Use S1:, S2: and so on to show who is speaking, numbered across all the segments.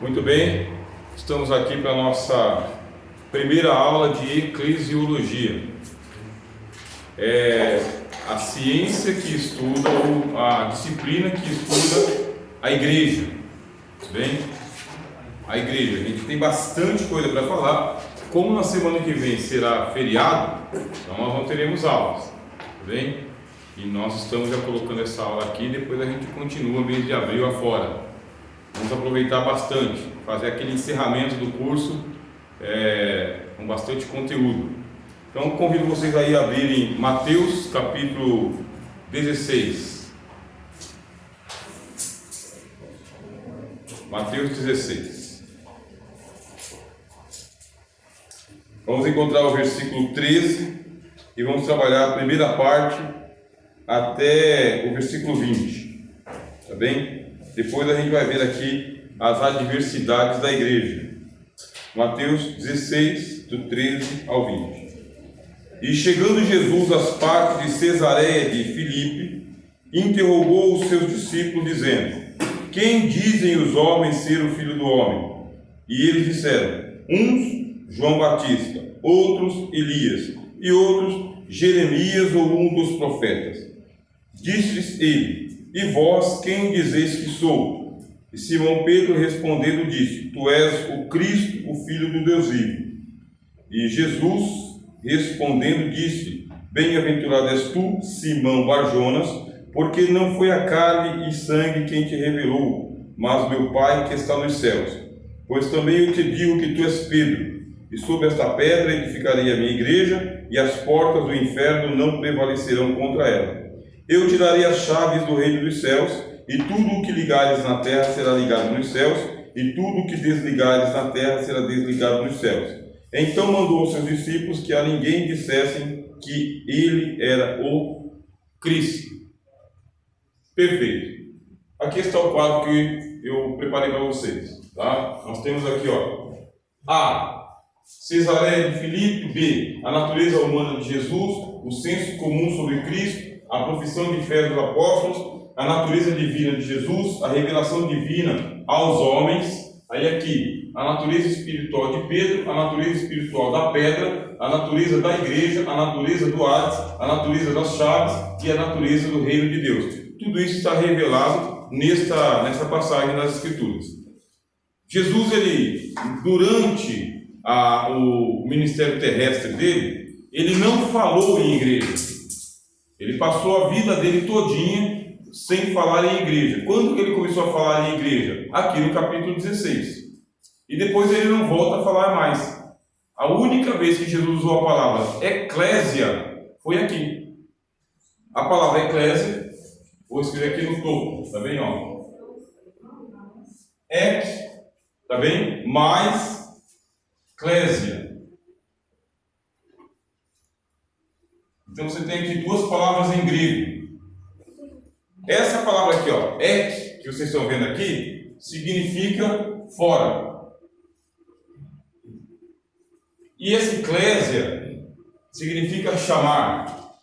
S1: Muito bem, estamos aqui para a nossa primeira aula de eclesiologia. É a ciência que estuda, ou a disciplina que estuda a igreja. Bem, a igreja, a gente tem bastante coisa para falar. Como na semana que vem será feriado, então nós não teremos aulas, tá bem? E nós estamos já colocando essa aula aqui, depois a gente continua mês de abril afora. Vamos aproveitar bastante, fazer aquele encerramento do curso com bastante conteúdo. Então convido vocês aí a abrirem Mateus capítulo 16. Mateus 16. Vamos encontrar o versículo 13 e vamos trabalhar a primeira parte até o versículo 20. Tá bem? Depois a gente vai ver aqui as adversidades da igreja. Mateus 16, do 13 ao 20. E chegando Jesus às partes de Cesareia de Filipe, interrogou os seus discípulos, dizendo: Quem dizem os homens ser o Filho do Homem? E eles disseram: uns João Batista, outros Elias, e outros Jeremias ou um dos profetas. Disse-lhes ele: E vós quem dizeis que sou? E Simão Pedro respondendo disse: Tu és o Cristo, o Filho do Deus vivo. E Jesus respondendo disse: Bem-aventurado és tu, Simão Barjonas, porque não foi a carne e sangue quem te revelou, mas meu Pai que está nos céus. Pois também eu te digo que tu és Pedro, e sobre esta pedra edificarei a minha igreja, e as portas do inferno não prevalecerão contra ela. Eu te darei as chaves do reino dos céus, e tudo o que ligares na terra será ligado nos céus, e tudo o que desligares na terra será desligado nos céus. Então mandou aos seus discípulos que a ninguém dissessem que ele era o Cristo. Perfeito. Aqui está o quadro que eu preparei para vocês. Tá? Nós temos aqui, ó, A. Cesareia de Filipe. B. A natureza humana de Jesus, o senso comum sobre Cristo, a profissão de fé dos apóstolos, a natureza divina de Jesus, a revelação divina aos homens. Aí aqui, a natureza espiritual de Pedro, a natureza espiritual da pedra, a natureza da igreja, a natureza do Hades, a natureza das chaves e a natureza do reino de Deus. Tudo isso está revelado nesta passagem das Escrituras. Jesus, ele, durante o ministério terrestre dele, ele não falou em igreja. Ele passou a vida dele todinha sem falar em igreja. Quando que ele começou a falar em igreja? Aqui no capítulo 16. E depois ele não volta a falar mais. A única vez que Jesus usou a palavra eclésia foi aqui. A palavra eclésia, vou escrever aqui no topo, tá bem? Ó. Tá bem? Mais clésia. Então você tem aqui duas palavras em grego. Essa palavra aqui, ó, que vocês estão vendo aqui, significa fora. E essa eclésia significa chamar.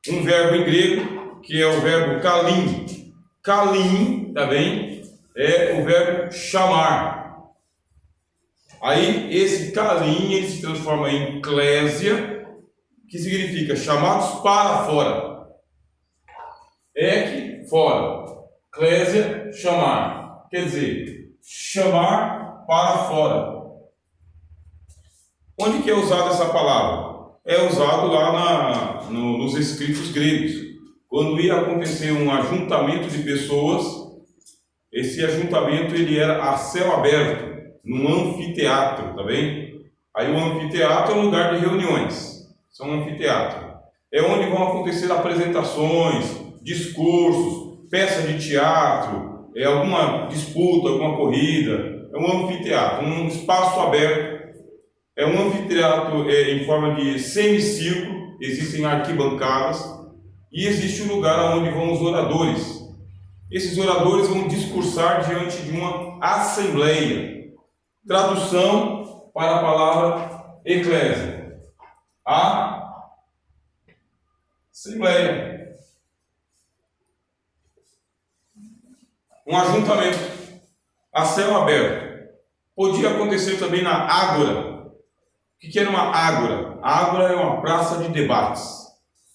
S1: Um verbo em grego, que é o verbo kalim. Kalim, tá bem? É o verbo chamar. Aí esse kalim, ele se transforma em eclésia, que significa chamados para fora. Fora. Eclésia, chamar. Quer dizer, chamar para fora. Onde que é usada essa palavra? É usado lá nos escritos gregos. Quando ia acontecer um ajuntamento de pessoas, esse ajuntamento ele era a céu aberto, num anfiteatro, tá bem? Aí o anfiteatro é um lugar de reuniões. Isso é um anfiteatro. É onde vão acontecer apresentações, discursos, peças de teatro, alguma disputa, alguma corrida. É um anfiteatro, um espaço aberto. É um anfiteatro em forma de semicírculo, existem arquibancadas e existe um lugar onde vão os oradores. Esses oradores vão discursar diante de uma assembleia. Tradução para a palavra eclésia. A assembleia. um ajuntamento a céu aberto. Podia acontecer também na ágora. O que era uma ágora? A ágora é uma praça de debates.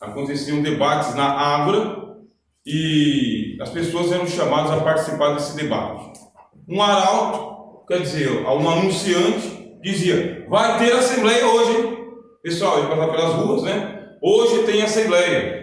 S1: Aconteciam debates na ágora e as pessoas eram chamadas a participar desse debate. Um arauto, quer dizer, um anunciante, dizia: vai ter assembleia hoje, hein? Pessoal, ele passava pelas ruas, né? Hoje tem assembleia.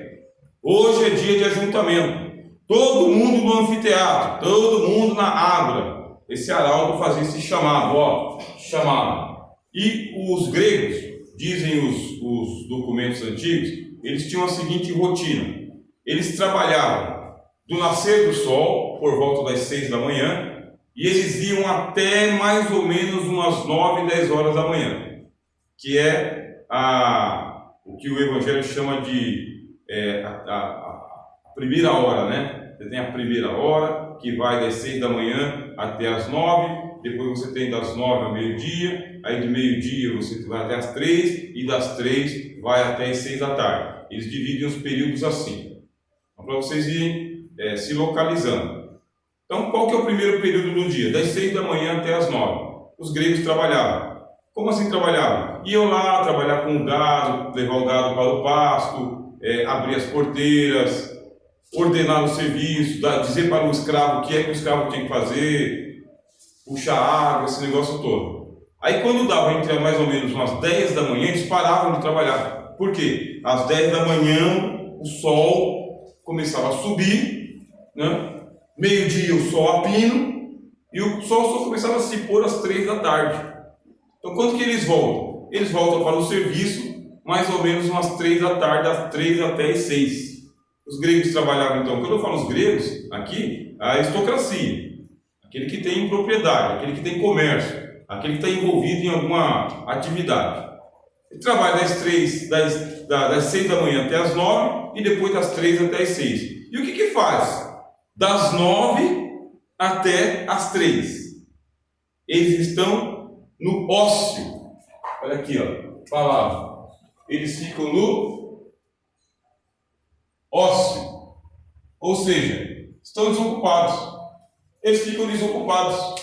S1: Hoje é dia de ajuntamento. Todo mundo no anfiteatro, todo mundo na ágora. Esse arauto fazia esse chamado, chamado. E os gregos, dizem os documentos antigos, eles tinham a seguinte rotina. Eles trabalhavam do nascer do sol, por volta das 6 da manhã, e eles iam até mais ou menos umas 9, 10 horas da manhã, que é o que o Evangelho chama de a primeira hora, né? Você tem a primeira hora, que vai das 6 da manhã até as 9, depois você tem das 9 ao meio-dia, aí do meio-dia você vai até as 3, e das 3 vai até as 6 da tarde. Eles dividem os períodos assim, para vocês irem se localizando. Então, qual que é o primeiro período do dia? Das 6 da manhã até as 9. Os gregos trabalhavam. Como assim trabalhavam? Iam lá trabalhar com o gado, levar o gado para o pasto, abrir as porteiras, ordenar o serviço, dizer para o escravo o que é que o escravo tinha que fazer, puxar água, esse negócio todo. Aí quando dava entre mais ou menos umas 10 da manhã, eles paravam de trabalhar. Por quê? Às 10 da manhã o sol começava a subir, né? Meio-dia o sol a pino, e o sol só começava a se pôr às 3 da tarde. Então quando que eles voltam? Eles voltam para o serviço mais ou menos umas 3 da tarde, das 3 até as 6. Os gregos trabalhavam então, quando eu falo os gregos, aqui, a aristocracia, aquele que tem propriedade, aquele que tem comércio, aquele que está envolvido em alguma atividade. Ele trabalha das 6 da manhã até as 9 e depois das 3 até as 6. E o que faz? Das 9 até as 3. Eles estão no ócio. Olha aqui, ó, palavra. Eles ficam no ócio. Ou seja, estão desocupados. Eles ficam desocupados.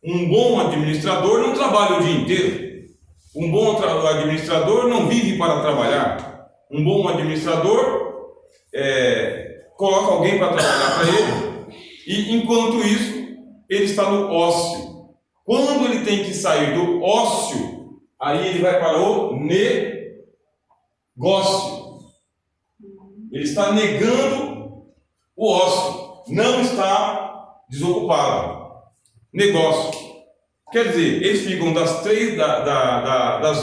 S1: Um bom administrador não trabalha o dia inteiro. Um bom administrador não vive para trabalhar. Um bom administrador coloca alguém para trabalhar para ele, e enquanto isso, ele está no ócio. Quando ele tem que sair do ócio, aí ele vai para o negócio. Ele está negando o ócio, não está desocupado. Negócio. Quer dizer, eles ficam das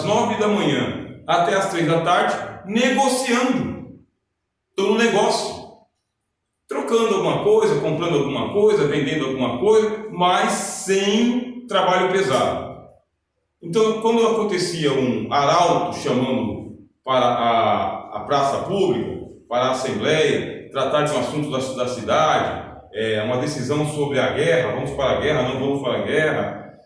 S1: 9 da manhã até as 3 da tarde negociando. Estão no negócio. Trocando alguma coisa, comprando alguma coisa, vendendo alguma coisa, mas sem trabalho pesado. Então, quando acontecia um arauto chamando para a praça pública, para a assembleia, tratar de um assunto da cidade, uma decisão sobre a guerra, vamos para a guerra, não vamos para a guerra,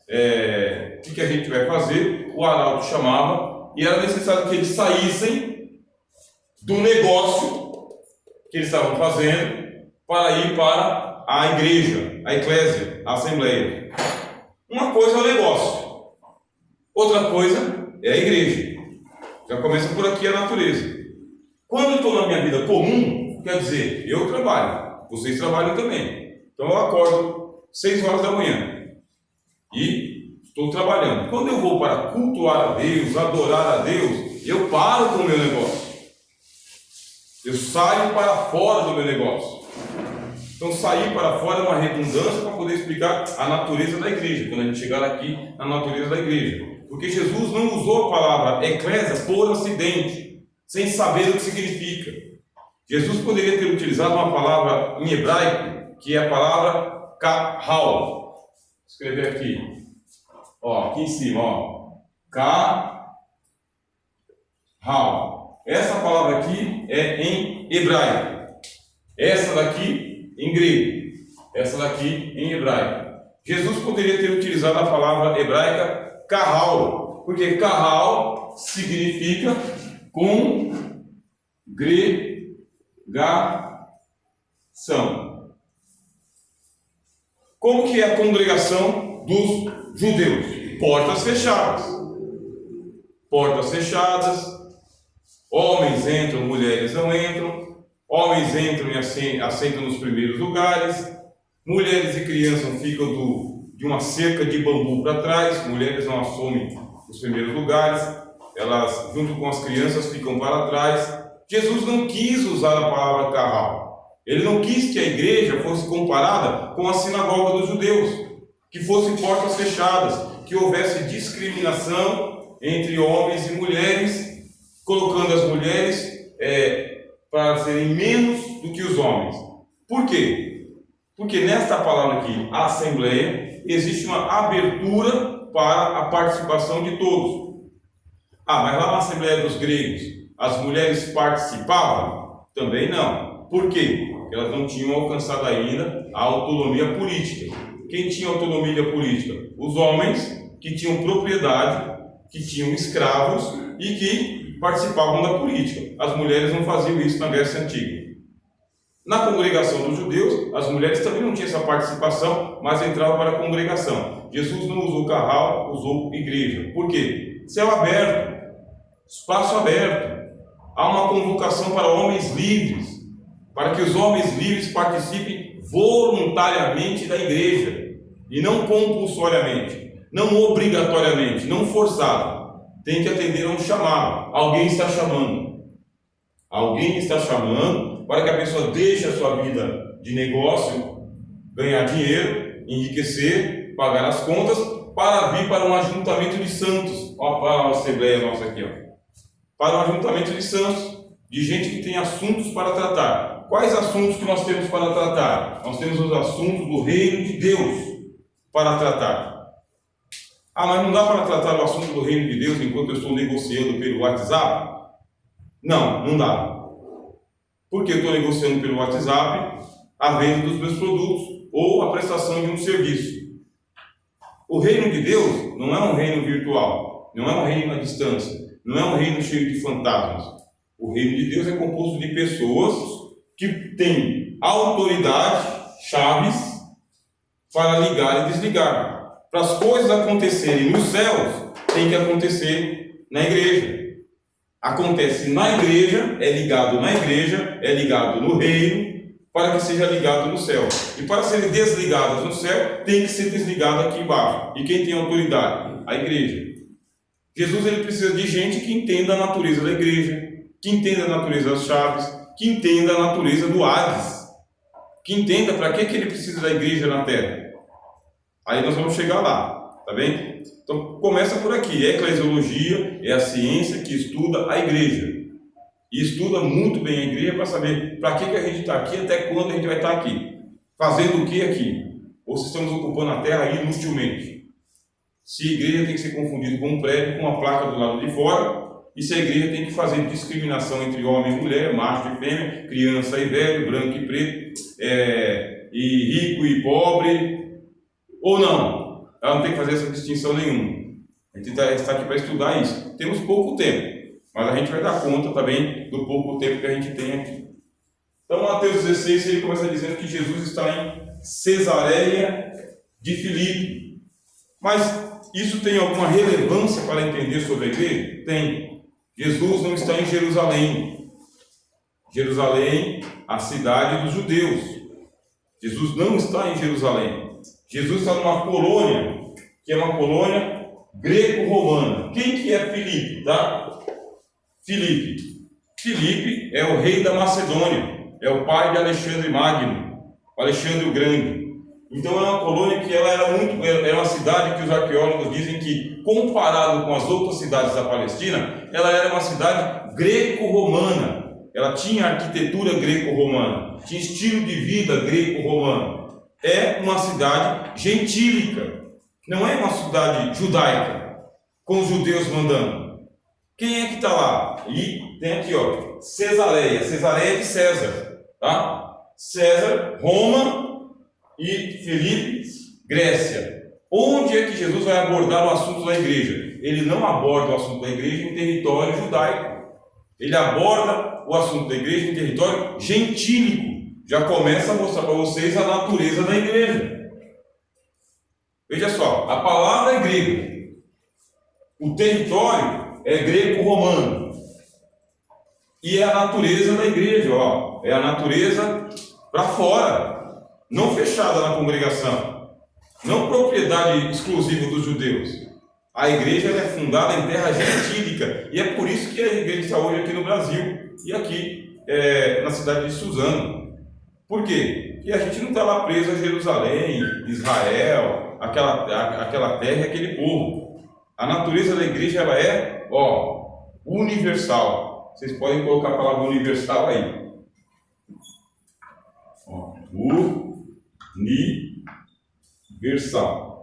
S1: o que a gente vai fazer? O arauto chamava e era necessário que eles saíssem do negócio que eles estavam fazendo para ir para a igreja, a eclésia, a assembleia. Uma coisa é o negócio, outra coisa é a igreja. Já começa por aqui a natureza. Quando eu estou na minha vida comum, quer dizer, eu trabalho, vocês trabalham também. Então eu acordo 6 horas da manhã e estou trabalhando. Quando eu vou para cultuar a Deus, adorar a Deus, eu paro com o meu negócio. Eu saio para fora do meu negócio. Então, sair para fora é uma redundância para poder explicar a natureza da igreja, quando a gente chegar aqui na natureza da igreja. Porque Jesus não usou a palavra eclésia por acidente, sem saber o que significa. Jesus poderia ter utilizado uma palavra em hebraico, que é a palavra kahal. Vou escrever aqui. Aqui em cima, kahal. Essa palavra aqui é em hebraico. Essa daqui em grego. Essa daqui em hebraico. Jesus poderia ter utilizado a palavra hebraica kahal, porque kahal significa congregação. Como que é a congregação dos judeus? Portas fechadas. Portas fechadas. Homens entram, mulheres não entram. Homens entram e assentam nos primeiros lugares. Mulheres e crianças ficam de uma cerca de bambu para trás. Mulheres não assumem os primeiros lugares. Elas, junto com as crianças, ficam para trás. Jesus não quis usar a palavra carral. Ele não quis que a igreja fosse comparada com a sinagoga dos judeus, que fossem portas fechadas, que houvesse discriminação entre homens e mulheres, colocando as mulheres para serem menos do que os homens. Por quê? Porque nesta palavra aqui, a assembleia, existe uma abertura para a participação de todos. Mas lá na Assembleia dos Gregos, as mulheres participavam? Também não. Por quê? Porque elas não tinham alcançado ainda a autonomia política. Quem tinha autonomia política? Os homens que tinham propriedade, que tinham escravos e que participavam da política. As mulheres não faziam isso na Grécia Antiga. Na congregação dos judeus, as mulheres também não tinham essa participação, mas entravam para a congregação. Jesus não usou carral, usou igreja. Por quê? Céu aberto, espaço aberto. Há uma convocação para homens livres, para que os homens livres participem voluntariamente da igreja, e não compulsoriamente, não obrigatoriamente, não forçado. Tem que atender a um chamado. Alguém está chamando. Alguém está chamando para que a pessoa deixe a sua vida de negócio, ganhar dinheiro, enriquecer, pagar as contas, para vir para um ajuntamento de santos. Olha para a assembleia nossa aqui, para um ajuntamento de santos, de gente que tem assuntos para tratar. Quais assuntos que nós temos para tratar? Nós temos os assuntos do reino de Deus para tratar. Mas não dá para tratar o assunto do reino de Deus enquanto eu estou negociando pelo WhatsApp? Não dá. Porque eu estou negociando pelo WhatsApp a venda dos meus produtos ou a prestação de um serviço. O reino de Deus não é um reino virtual, não é um reino à distância, não é um reino cheio de fantasmas. O reino de Deus é composto de pessoas que têm autoridade, chaves, para ligar e desligar. Para as coisas acontecerem nos céus, tem que acontecer na igreja. Acontece na igreja, é ligado na igreja, é ligado no reino, para que seja ligado no céu. E para serem desligadas no céu, tem que ser desligado aqui embaixo. E quem tem autoridade? A igreja. Jesus ele precisa de gente que entenda a natureza da igreja, que entenda a natureza das chaves, que entenda a natureza do Hades, que entenda para que ele precisa da igreja na terra. Aí nós vamos chegar lá, tá bem? Então começa por aqui. A eclesiologia é a ciência que estuda a igreja, e estuda muito bem a igreja para saber para que a gente está aqui, até quando a gente vai estar aqui, fazendo o que aqui, ou se estamos ocupando a terra inutilmente. Se a igreja tem que ser confundida com um prédio com uma placa do lado de fora, e se a igreja tem que fazer discriminação entre homem e mulher, macho e fêmea, criança e velho, branco e preto, e rico e pobre, ou não. Ela não tem que fazer essa distinção nenhuma. A gente está aqui para estudar isso. Temos pouco tempo, mas a gente vai dar conta também do pouco tempo que a gente tem aqui. Então, Mateus 16, ele começa dizendo que Jesus está em Cesareia de Filipe. Mas isso tem alguma relevância para entender sobre a igreja? Tem. Jesus não está em Jerusalém. Jerusalém, a cidade dos judeus. Jesus não está em Jerusalém. Jesus está numa colônia, que é uma colônia greco-romana. Quem que é Filipe? Tá? Filipe é o rei da Macedônia. É o pai de Alexandre Magno, Alexandre o Grande. Então é uma colônia que ela era uma cidade que os arqueólogos dizem que, comparado com as outras cidades da Palestina, ela era uma cidade greco-romana. Ela tinha arquitetura greco-romana, tinha estilo de vida greco-romano. É uma cidade gentílica, não é uma cidade judaica, com os judeus mandando. Quem é que está lá? E tem aqui, Cesareia de César, tá? César, Roma, e Filipe, Grécia. Onde é que Jesus vai abordar o assunto da igreja? Ele não aborda o assunto da igreja em território judaico. Ele aborda o assunto da igreja em território gentílico. Já começa a mostrar para vocês a natureza da igreja. Veja só, a palavra é grega, o território é greco-romano, e é a natureza da igreja, ó, é a natureza para fora, não fechada na congregação, não propriedade exclusiva dos judeus. A igreja é fundada em terra gentílica, e é por isso que a igreja está hoje aqui no Brasil e aqui na cidade de Suzano. Por quê? Porque a gente não está lá preso a Jerusalém, Israel, aquela terra e aquele povo. A natureza da igreja ela é universal. Vocês podem colocar a palavra universal aí. Universal.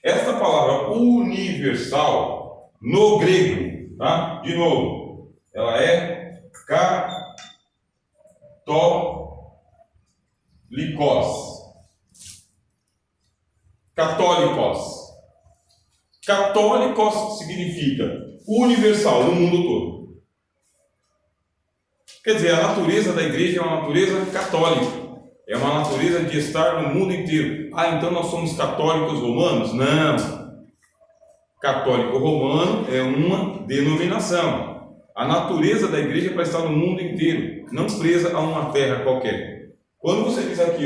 S1: Esta palavra universal no grego, tá? De novo, ela é católicos. Católicos significa universal, no mundo todo. Quer dizer, a natureza da igreja é uma natureza católica. É uma natureza de estar no mundo inteiro. Então nós somos católicos romanos? Não. Católico romano é uma denominação. A natureza da igreja é para estar no mundo inteiro, não presa a uma terra qualquer. Quando você diz aqui,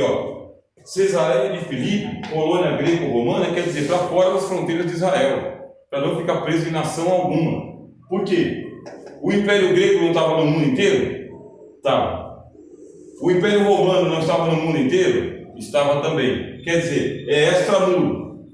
S1: Cesareia de Filipe, colônia greco-romana, quer dizer, para fora das fronteiras de Israel, para não ficar preso em nação alguma. Por quê? O Império Grego não estava no mundo inteiro? Estava. O Império Romano não estava no mundo inteiro? Estava também. Quer dizer, é extramuro.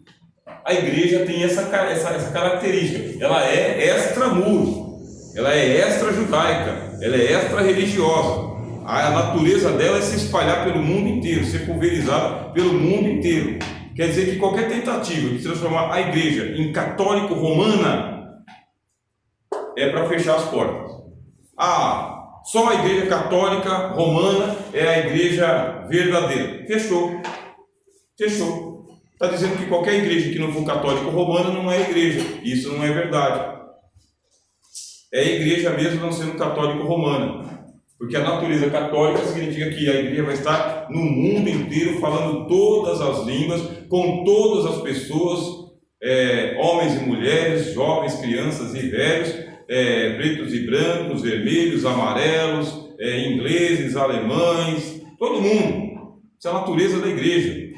S1: A igreja tem essa característica. Ela é extramuro. Ela é extra-judaica. Ela é extra-religiosa. A natureza dela é se espalhar pelo mundo inteiro, ser pulverizada pelo mundo inteiro. Quer dizer que qualquer tentativa de transformar a igreja em católico-romana é para fechar as portas. Só a igreja católica romana é a igreja verdadeira. Fechou. Está dizendo que qualquer igreja que não for católica romana não é igreja. Isso não é verdade. É igreja mesmo não sendo católico romana. Porque a natureza católica significa que a igreja vai estar no mundo inteiro falando todas as línguas, com todas as pessoas, homens e mulheres, jovens, crianças e velhos, pretos e brancos, vermelhos, amarelos, ingleses, alemães, todo mundo. Isso é a natureza da igreja.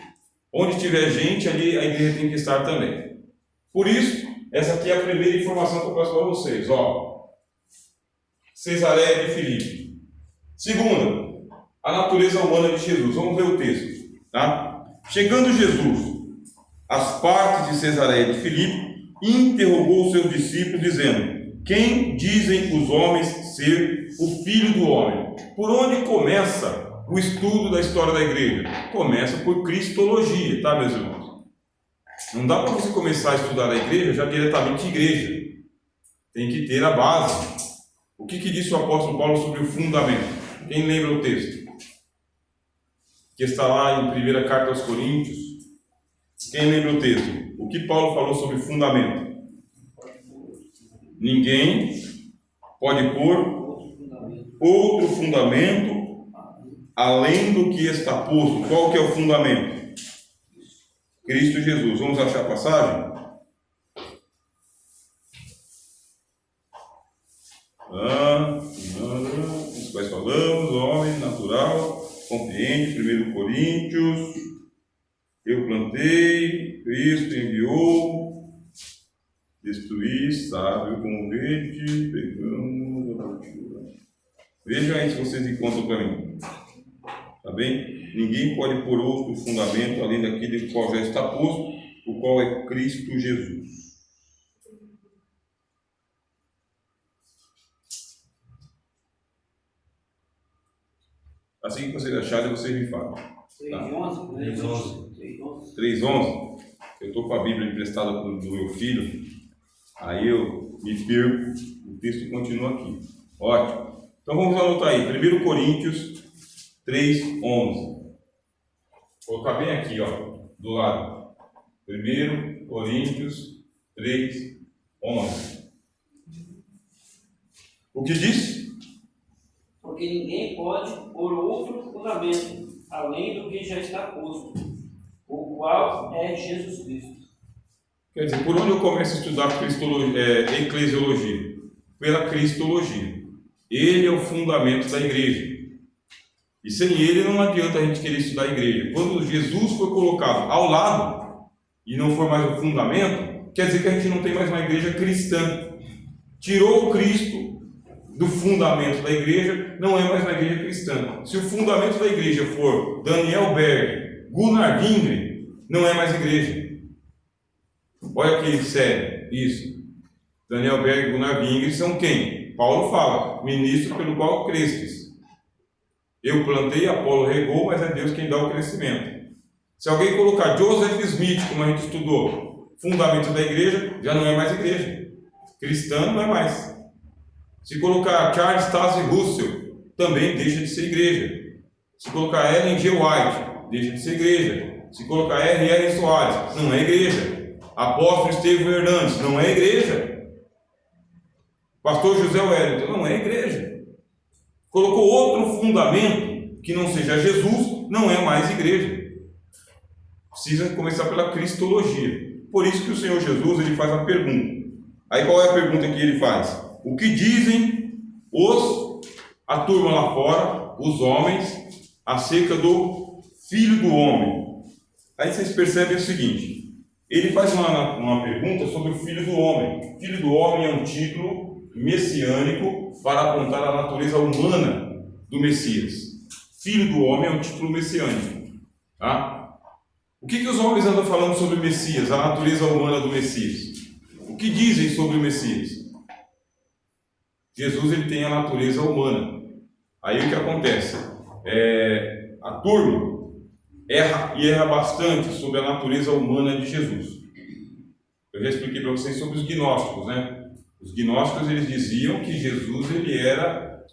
S1: Onde tiver gente, ali a igreja tem que estar também. Por isso, essa aqui é a primeira informação que eu passo para vocês. Cesareia de Filipe. Segunda, a natureza humana de Jesus. Vamos ver o texto. Tá? Chegando Jesus às partes de Cesareia de Filipe, interrogou os seus discípulos, dizendo: quem dizem os homens ser o Filho do Homem? Por onde começa o estudo da história da igreja? Começa por cristologia, tá, meus irmãos? Não dá para você começar a estudar a igreja já diretamente igreja. Tem que ter a base. O que disse o apóstolo Paulo sobre o fundamento? Quem lembra o texto? Que está lá em 1ª Carta aos Coríntios. Quem lembra o texto? O que Paulo falou sobre fundamento? Ninguém pode pôr outro fundamento além do que está posto. Qual que é o fundamento? Cristo Jesus. Vamos achar a passagem? Os quais falamos, homem natural, compreende, 1 Coríntios, eu plantei, Cristo enviou, destruí, sábio como verde, pegamos a partida. Vejam aí se vocês encontram para mim. Tá bem? Ninguém pode pôr outro fundamento além daquele qual já está posto, o qual é Cristo Jesus. Assim que vocês acharem, vocês me falam.
S2: 3:11.
S1: 3:11. Eu estou com a Bíblia emprestada do meu filho, aí eu me perco, o texto continua aqui. Ótimo. Então vamos anotar aí, 1 Coríntios 3:11. Vou colocar bem aqui, do lado. 1 Coríntios 3:11. O que diz?
S2: Porque ninguém pode pôr outro fundamento, além do que já está posto, o qual é Jesus Cristo.
S1: Quer dizer, por onde eu começo a estudar eclesiologia? Pela cristologia. Ele é o fundamento da igreja. E sem ele não adianta a gente querer estudar a igreja. Quando Jesus foi colocado ao lado e não for mais o fundamento, quer dizer que a gente não tem mais uma igreja cristã. Tirou o Cristo do fundamento da igreja, não é mais uma igreja cristã. Se o fundamento da igreja for Daniel Berg, Gunnar Wingren, não é mais igreja. Olha que sério isso. Daniel Berg e Gunnar Wingren são quem? Paulo fala, ministro pelo qual crestes. Eu plantei, Apolo regou, mas é Deus quem dá o crescimento. Se alguém colocar Joseph Smith, como a gente estudou, fundamento da igreja, já não é mais igreja. Cristã não é mais. Se colocar Charles Taze Russell, também deixa de ser igreja. Se colocar Ellen G. White, deixa de ser igreja. Se colocar R.R. Soares, não é igreja. Apóstolo Estevão Hernandes, não é igreja. Pastor José Wellington, não é igreja. Colocou outro fundamento que não seja Jesus, não é mais igreja. Precisa começar pela cristologia. Por isso que o Senhor Jesus ele faz a pergunta. Aí qual é a pergunta que ele faz? O que dizem a turma lá fora, os homens, acerca do Filho do Homem? Aí vocês percebem o seguinte. Ele faz uma pergunta sobre o Filho do Homem. Filho do Homem é um título messiânico para apontar a natureza humana do Messias. Filho do Homem é um título messiânico. Tá? O que os homens andam falando sobre o Messias, a natureza humana do Messias? O que dizem sobre o Messias? Jesus ele tem a natureza humana. Aí o que acontece? A turma erra bastante sobre a natureza humana de Jesus. Eu já expliquei para vocês sobre os gnósticos, né? Os gnósticos eles diziam que Jesus ele era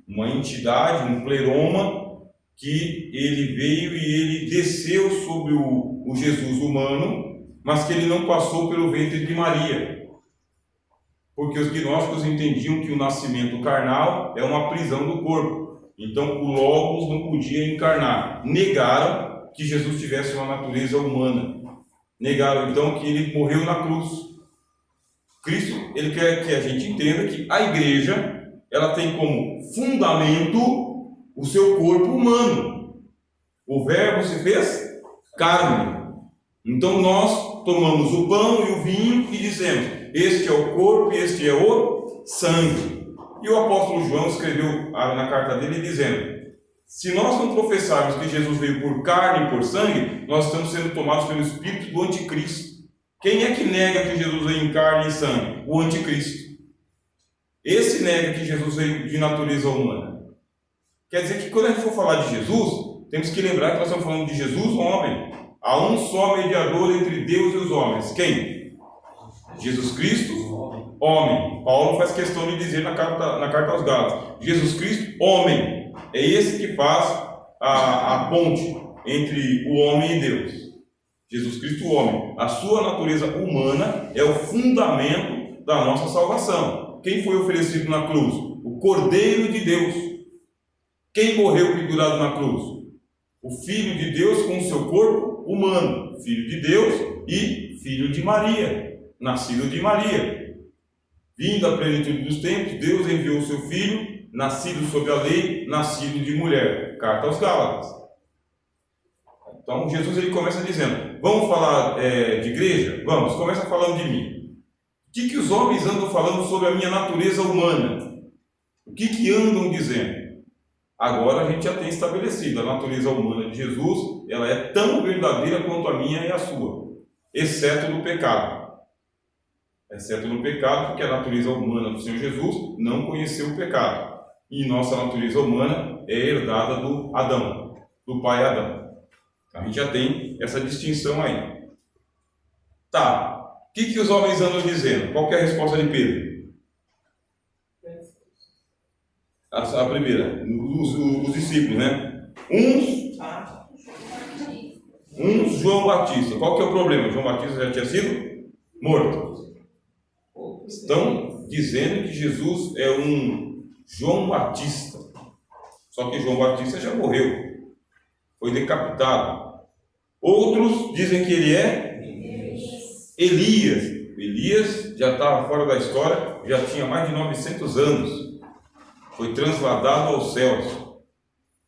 S1: uma entidade, um pleroma, que ele veio e ele desceu sobre o Jesus humano, mas que ele não passou pelo ventre de Maria. Porque os gnósticos entendiam que o nascimento carnal é uma prisão do corpo. Então o Logos não podia encarnar. Negaram que Jesus tivesse uma natureza humana. Negaram então que ele morreu na cruz. Cristo, ele quer que a gente entenda que a igreja, ela tem como fundamento o seu corpo humano. O verbo se fez carne. Então nós tomamos o pão e o vinho e dizemos, este é o corpo e este é o sangue. E o apóstolo João escreveu na carta dele dizendo, se nós não professarmos que Jesus veio por carne e por sangue, nós estamos sendo tomados pelo espírito do anticristo. Quem é que nega que Jesus veio em carne e sangue? O anticristo. Esse nega que Jesus veio de natureza humana. Quer dizer que quando a gente for falar de Jesus, temos que lembrar que nós estamos falando de Jesus, homem. Há um só mediador entre Deus e os homens. Quem? Jesus Cristo, homem. Paulo faz questão de dizer na carta aos Gálatas, Jesus Cristo, homem. É esse que faz a ponte entre o homem e Deus. Jesus Cristo, homem. A sua natureza humana é o fundamento da nossa salvação. Quem foi oferecido na cruz? O Cordeiro de Deus. Quem morreu pendurado na cruz? O Filho de Deus com o seu corpo humano. Filho de Deus e Filho de Maria. Nascido de Maria. Vindo à plenitude dos tempos, Deus enviou o seu Filho, nascido sob a lei, nascido de mulher. Carta aos Gálatas. Então Jesus ele começa dizendo, vamos falar de igreja? Vamos, começa falando de mim. O que os homens andam falando sobre a minha natureza humana? O que andam dizendo? Agora a gente já tem estabelecido, a natureza humana de Jesus, ela é tão verdadeira quanto a minha e a sua, exceto no pecado. Exceto no pecado, porque a natureza humana do Senhor Jesus não conheceu o pecado. E nossa natureza humana é herdada do Adão, do pai Adão. A gente já tem essa distinção aí. Tá, o que os homens andam dizendo? Qual que é a resposta de Pedro? A primeira, os discípulos, né? Uns João Batista. Qual que é o problema? João Batista já tinha sido morto. Estão dizendo que Jesus é um João Batista. Só que João Batista já morreu. Foi decapitado. Outros dizem que ele é Elias. Elias já estava fora da história, já tinha mais de 900 anos. Foi transladado aos céus.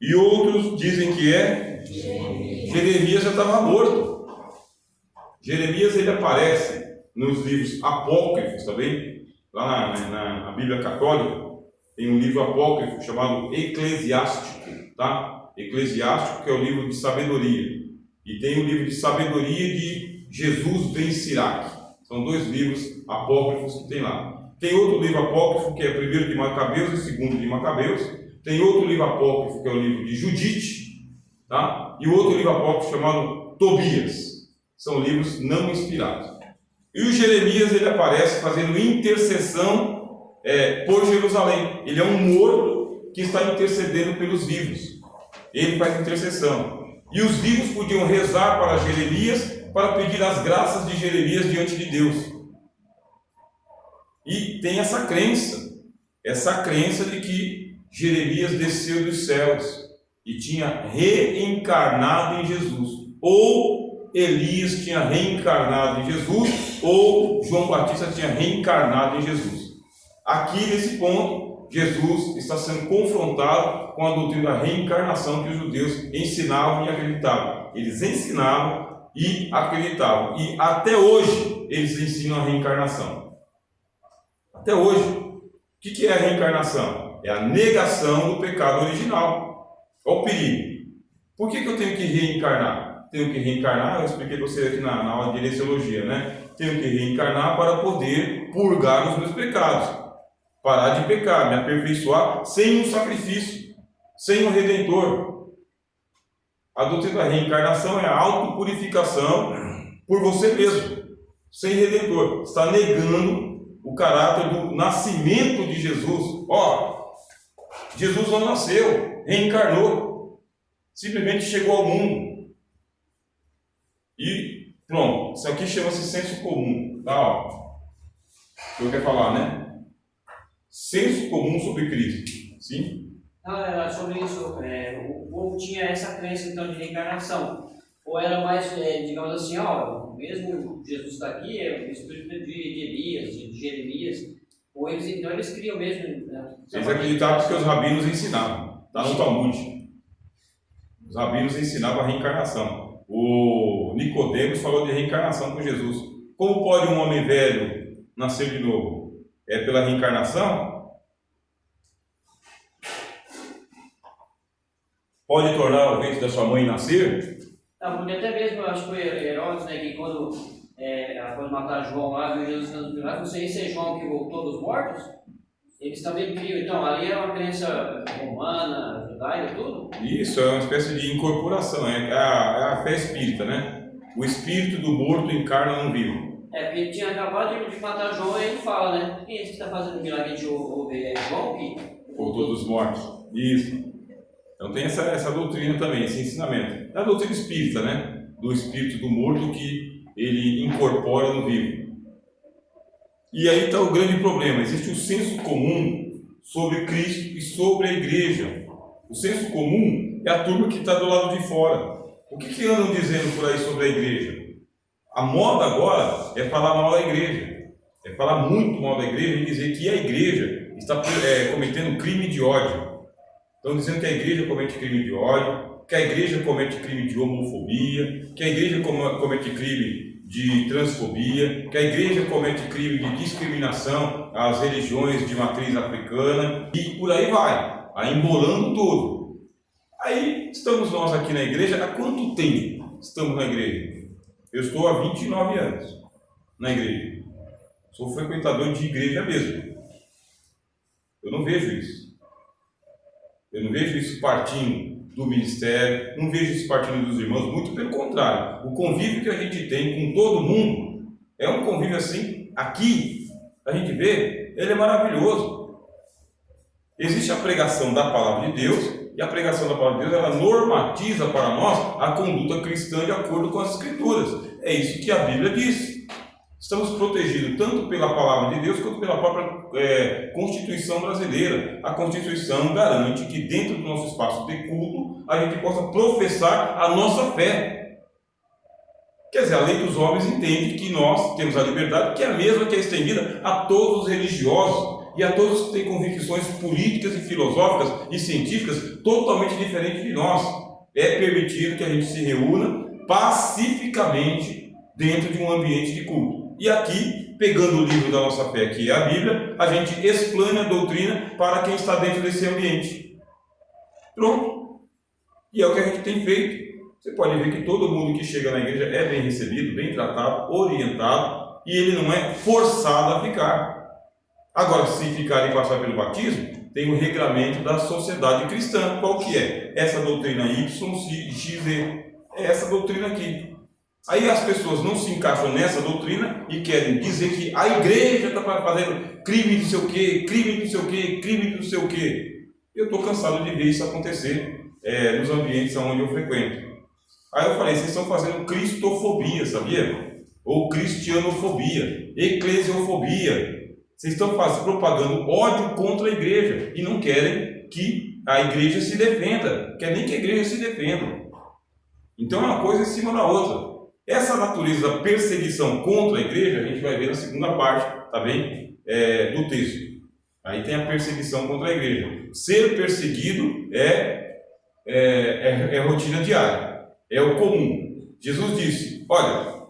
S1: E outros dizem que é Jeremias, já estava morto. Jeremias, ele aparece nos livros apócrifos, tá bem? Lá na Bíblia Católica tem um livro apócrifo chamado Eclesiástico, tá? Eclesiástico, que é o livro de sabedoria, e tem o livro de sabedoria de Jesus ben Sirac. São dois livros apócrifos que tem lá. Tem outro livro apócrifo que é primeiro de Macabeus e segundo de Macabeus. Tem outro livro apócrifo que é o livro de Judite, tá? E outro livro apócrifo chamado Tobias. São livros não inspirados. E o Jeremias, ele aparece fazendo intercessão por Jerusalém. Ele é um morto que está intercedendo pelos vivos. Ele faz intercessão. E os vivos podiam rezar para Jeremias para pedir as graças de Jeremias diante de Deus. E tem essa crença de que Jeremias desceu dos céus e tinha reencarnado em Jesus, ou Elias tinha reencarnado em Jesus, ou João Batista tinha reencarnado em Jesus. Aqui nesse ponto, Jesus está sendo confrontado com a doutrina da reencarnação que os judeus ensinavam e acreditavam. Eles ensinavam e acreditavam, e até hoje eles ensinam a reencarnação. Até hoje. O que é a reencarnação? É a negação do pecado original. Olha o perigo. Por que eu tenho que reencarnar? Tenho que reencarnar, eu expliquei para você aqui na aula de heresiologia, né? Tenho que reencarnar para poder purgar os meus pecados, parar de pecar, me aperfeiçoar sem um sacrifício, sem um redentor. A doutrina da reencarnação é a autopurificação por você mesmo, sem redentor. Está negando o caráter do nascimento de Jesus. Jesus não nasceu, reencarnou, simplesmente chegou ao mundo. E pronto, isso aqui chama-se senso comum, tá? O que eu quero falar, né? Senso comum sobre Cristo, sim?
S2: Não, era sobre isso. O povo tinha essa crença então de reencarnação. Ou era mais, digamos assim, mesmo Jesus está aqui, é o espírito de Elias, de Jeremias. Ou eles criam mesmo.
S1: Eles acreditavam porque os rabinos ensinavam. Está no Talmud. Os rabinos ensinavam a reencarnação. O Nicodemos falou de reencarnação com Jesus. Como pode um homem velho nascer de novo? É pela reencarnação? Pode tornar o ventre da sua mãe nascer?
S2: Não, porque até mesmo, eu acho que foi Herodes, né, que quando após matar João lá, viu Jesus sendo milagre, você esse é João que voltou dos mortos? Eles também criam, então, ali é uma crença romana, judaica, tudo?
S1: Isso, é uma espécie de incorporação, é a fé espírita, né? O espírito do morto encarna no vivo.
S2: Porque ele tinha acabado de matar João e ele fala, né? Quem é esse que está fazendo milagre de ouve? É João que
S1: voltou dos mortos. Isso. Então tem essa doutrina também, esse ensinamento. É a doutrina espírita, né? Do espírito do morto que ele incorpora no vivo. E aí está o grande problema. Existe um senso comum sobre Cristo e sobre a igreja. O senso comum é a turma que está do lado de fora. O que andam dizendo por aí sobre a igreja? A moda agora é falar mal da igreja. É falar muito mal da igreja e dizer que a igreja está cometendo crime de ódio. Estão dizendo que a igreja comete crime de ódio, que a igreja comete crime de homofobia, que a igreja comete crime de transfobia, que a igreja comete crime de discriminação às religiões de matriz africana, e por aí vai embolando tudo. Aí estamos nós aqui na igreja. Há quanto tempo estamos na igreja? Eu estou há 29 anos na igreja. Sou frequentador de igreja mesmo. Eu não vejo isso. Eu não vejo isso partindo do ministério, não vejo isso partindo dos irmãos, muito pelo contrário. O convívio que a gente tem com todo mundo é um convívio assim, aqui, a gente vê, ele é maravilhoso. Existe a pregação da palavra de Deus, e a pregação da palavra de Deus, ela normatiza para nós a conduta cristã de acordo com as Escrituras. É isso que a Bíblia diz. Estamos protegidos tanto pela palavra de Deus quanto pela própria Constituição brasileira. A Constituição garante que dentro do nosso espaço de culto a gente possa professar a nossa fé. Quer dizer, a lei dos homens entende que nós temos a liberdade, que é a mesma que é estendida a todos os religiosos e a todos que têm convicções políticas e filosóficas e científicas totalmente diferentes de nós. É permitido que a gente se reúna pacificamente dentro de um ambiente de culto. E aqui, pegando o livro da nossa fé, que é a Bíblia, a gente explana a doutrina para quem está dentro desse ambiente. Pronto. E é o que a gente tem feito. Você pode ver que todo mundo que chega na igreja é bem recebido, bem tratado, orientado, e ele não é forçado a ficar. Agora, se ficar e passar pelo batismo, tem o regramento da sociedade cristã. Qual que é? Essa doutrina Y, X, Z. É essa doutrina aqui. Aí as pessoas não se encaixam nessa doutrina e querem dizer que a igreja está fazendo crime de não sei o quê, crime de não sei o quê, crime de não sei o quê. Eu estou cansado de ver isso acontecer nos ambientes onde eu frequento. Aí eu falei, vocês estão fazendo cristofobia, sabia? Ou cristianofobia, eclesiofobia. Vocês estão propagando ódio contra a igreja e não querem que a igreja se defenda, querem nem que a igreja se defenda. Então é uma coisa em cima da outra. Essa natureza da perseguição contra a igreja, a gente vai ver na segunda parte, tá bem? Do texto. Aí tem a perseguição contra a igreja. Ser perseguido é rotina diária, é o comum. Jesus disse, olha,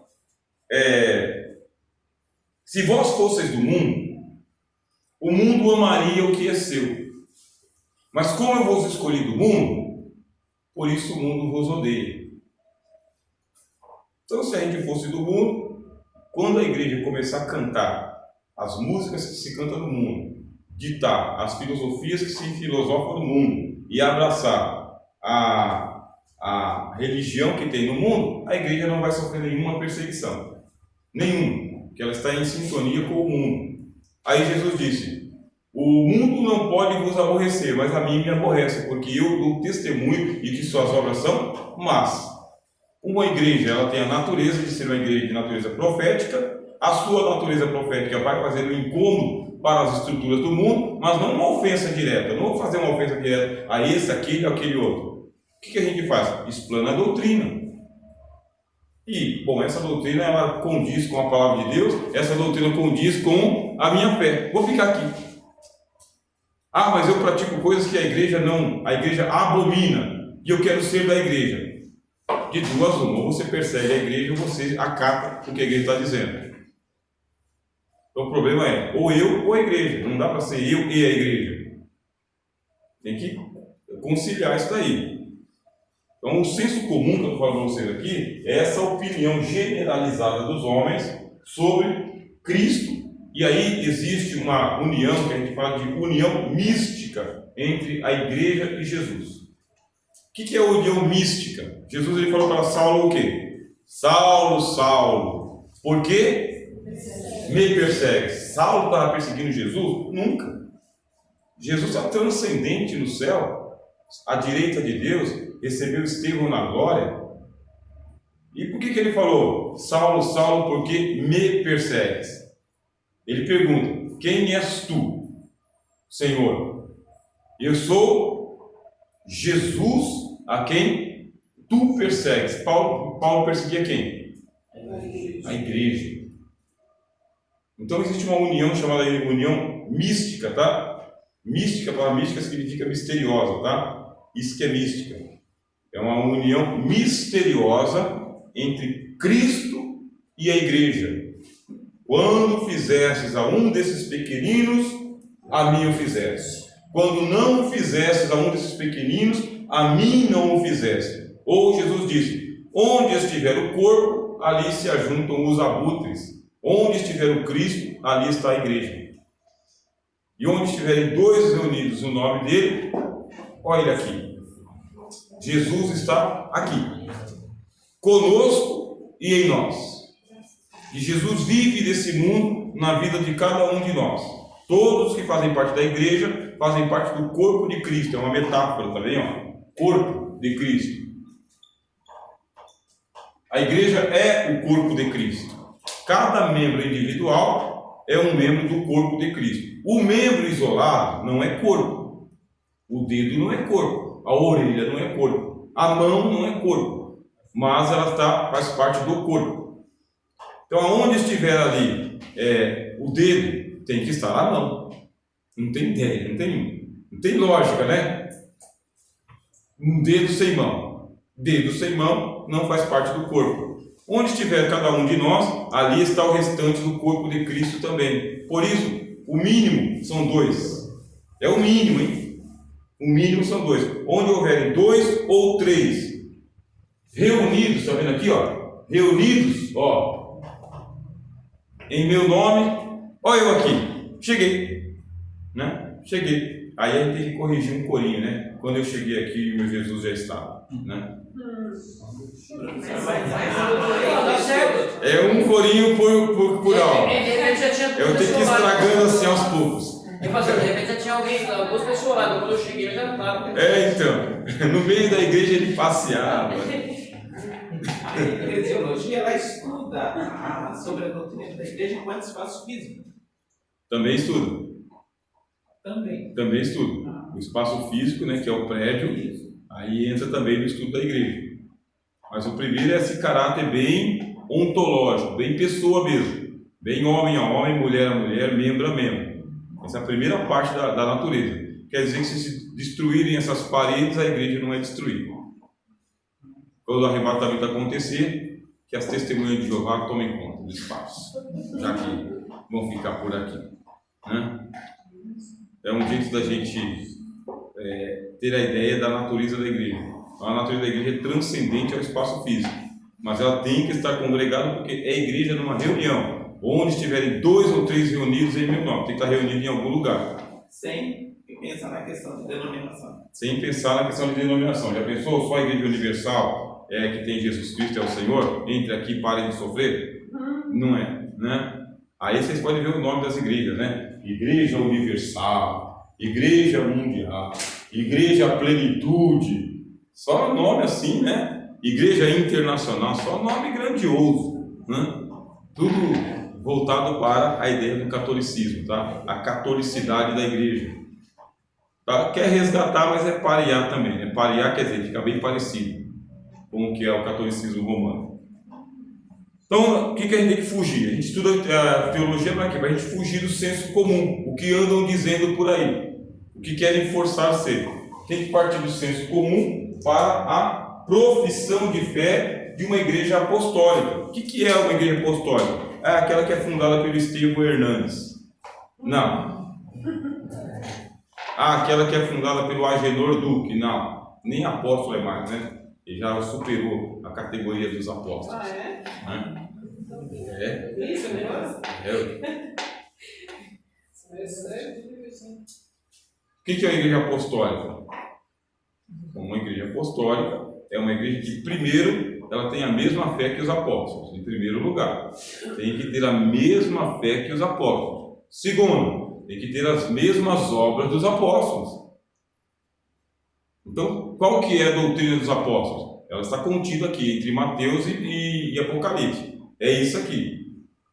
S1: se vós fosseis do mundo, o mundo amaria o que é seu. Mas como eu vos escolhi do mundo, por isso o mundo vos odeia. Então, se a gente fosse do mundo, quando a igreja começar a cantar as músicas que se cantam no mundo, ditar as filosofias que se filosofam no mundo e abraçar a religião que tem no mundo, a igreja não vai sofrer nenhuma perseguição. Nenhuma, porque ela está em sintonia com o mundo. Aí Jesus disse, o mundo não pode vos aborrecer, mas a mim me aborrece, porque eu dou testemunho de que suas obras são más. Uma igreja, ela tem a natureza de ser uma igreja de natureza profética, a sua natureza profética vai fazer um incômodo para as estruturas do mundo, mas não uma ofensa direta, não vou fazer uma ofensa direta a esse, aquele, aquele outro. O que a gente faz? Explana a doutrina. E, bom, essa doutrina ela condiz com a palavra de Deus, essa doutrina condiz com a minha fé. Vou ficar aqui. Ah, mas eu pratico coisas que a igreja abomina, e eu quero ser da igreja. De duas uma, ou você persegue a igreja ou você acata o que a igreja está dizendo. Então o problema é ou eu ou a igreja, não dá para ser eu e a igreja. Tem que conciliar isso daí. Então o senso comum que eu estou falando para vocês aqui é essa opinião generalizada dos homens sobre Cristo. E aí existe uma união, que a gente fala de união mística entre a igreja e Jesus. O que é a união mística? Jesus ele falou para Saulo o quê? Saulo, Saulo, por que me persegue? Saulo estava perseguindo Jesus? Nunca. Jesus está transcendente no céu, à direita de Deus, recebeu Estevão na glória. E por que ele falou, Saulo, Saulo, por que me persegues? Ele pergunta, quem és tu, Senhor? Eu sou Jesus a quem tu persegues. Paulo perseguia quem? A igreja. Então existe uma união chamada união mística, tá? Mística, a palavra mística significa misteriosa, tá? Isso que é mística. É uma união misteriosa entre Cristo e a igreja. Quando fizestes a um desses pequeninos, a mim o fizeste. Quando não o fizestes a um desses pequeninos, a mim não o fizeste. Ou Jesus disse, onde estiver o corpo, ali se ajuntam os abutres. Onde estiver o Cristo, ali está a igreja. E onde estiverem dois reunidos no nome dele, olha ele aqui. Jesus está aqui, conosco e em nós. E Jesus vive desse mundo na vida de cada um de nós. Todos que fazem parte da igreja fazem parte do corpo de Cristo. É uma metáfora também, ó. Corpo de Cristo. A igreja é o corpo de Cristo. Cada membro individual é um membro do corpo de Cristo. O membro isolado não é corpo. O dedo não é corpo. A orelha não é corpo. A mão não é corpo. mas ela faz parte do corpo. Então, aonde estiver ali o dedo, tem que estar a mão. Não tem ideia, não tem lógica, né? Um dedo sem mão. Dedo sem mão não faz parte do corpo. Onde estiver cada um de nós, ali está o restante do corpo de Cristo também. Por isso, o mínimo são 2. É o mínimo, hein? O mínimo são 2. Onde houverem 2 ou 3 reunidos, está vendo aqui, ó? Reunidos, ó, em meu nome, ó, eu aqui, cheguei, né? Cheguei. Aí a gente tem que corrigir um corinho, né? Quando eu cheguei aqui, meu Jesus já estava, né? É um corinho por alma. Eu tenho que ir estragando assim aos poucos.
S2: De repente já tinha alguém, 2 pessoas lá, quando eu cheguei eu já não estava.
S1: Então, no meio da igreja ele passeava.
S3: A eclesiologia, ela estuda sobre a doutrina da igreja enquanto espaço físico.
S1: Também estuda.
S3: Também
S1: estuda. O espaço físico, né, que é o prédio, aí entra também no estudo da igreja. Mas o primeiro é esse caráter bem ontológico, bem pessoa mesmo. Bem homem a homem, mulher a mulher, membro a membro. Essa é a primeira parte da natureza. Quer dizer que se destruírem essas paredes, a igreja não é destruída. Quando o arrebatamento acontecer, que as testemunhas de Jeová tomem conta do espaço, já que vão ficar por aqui, né? É um jeito da gente ter a ideia da natureza da igreja. A natureza da igreja é transcendente ao espaço físico, mas ela tem que estar congregada porque é igreja numa reunião. Onde estiverem 2 ou 3 reunidos em meu nome, tem que estar reunido em algum lugar.
S3: Sem pensar na questão de denominação.
S1: Sem pensar na questão de denominação. Já pensou? Só a igreja universal que tem Jesus Cristo é o Senhor? Entre aqui e parem de sofrer? Não é, né? Aí vocês podem ver o nome das igrejas, né? Igreja Universal, Igreja Mundial, Igreja Plenitude. Só nome assim, né? Igreja Internacional, só nome grandioso, né? Tudo voltado para a ideia do catolicismo, tá? A catolicidade da igreja. Tá? Quer resgatar, mas é parear também, né? Parear quer dizer, fica bem parecido com o que é o catolicismo romano. Então, o que a gente tem que fugir? A gente estuda a teologia para quê? Para a gente fugir do senso comum, o que andam dizendo por aí, o que querem forçar ser. Tem que partir do senso comum para a profissão de fé de uma igreja apostólica. O que é uma igreja apostólica? É aquela que é fundada pelo Estevão Hernandes. Não. Aquela que é fundada pelo Agenor Duque. Não. Nem apóstolo é mais, né? Ele já superou a categoria dos apóstolos.
S3: Ah, é?
S1: Né?
S3: Isso, é negócio?
S1: O que é a igreja apostólica? Uma igreja apostólica é uma igreja que, primeiro, ela tem a mesma fé que os apóstolos, em primeiro lugar. Tem que ter a mesma fé que os apóstolos. Segundo, tem que ter as mesmas obras dos apóstolos. Então, qual que é a doutrina dos apóstolos? Ela está contida aqui entre Mateus e Apocalipse. É isso aqui.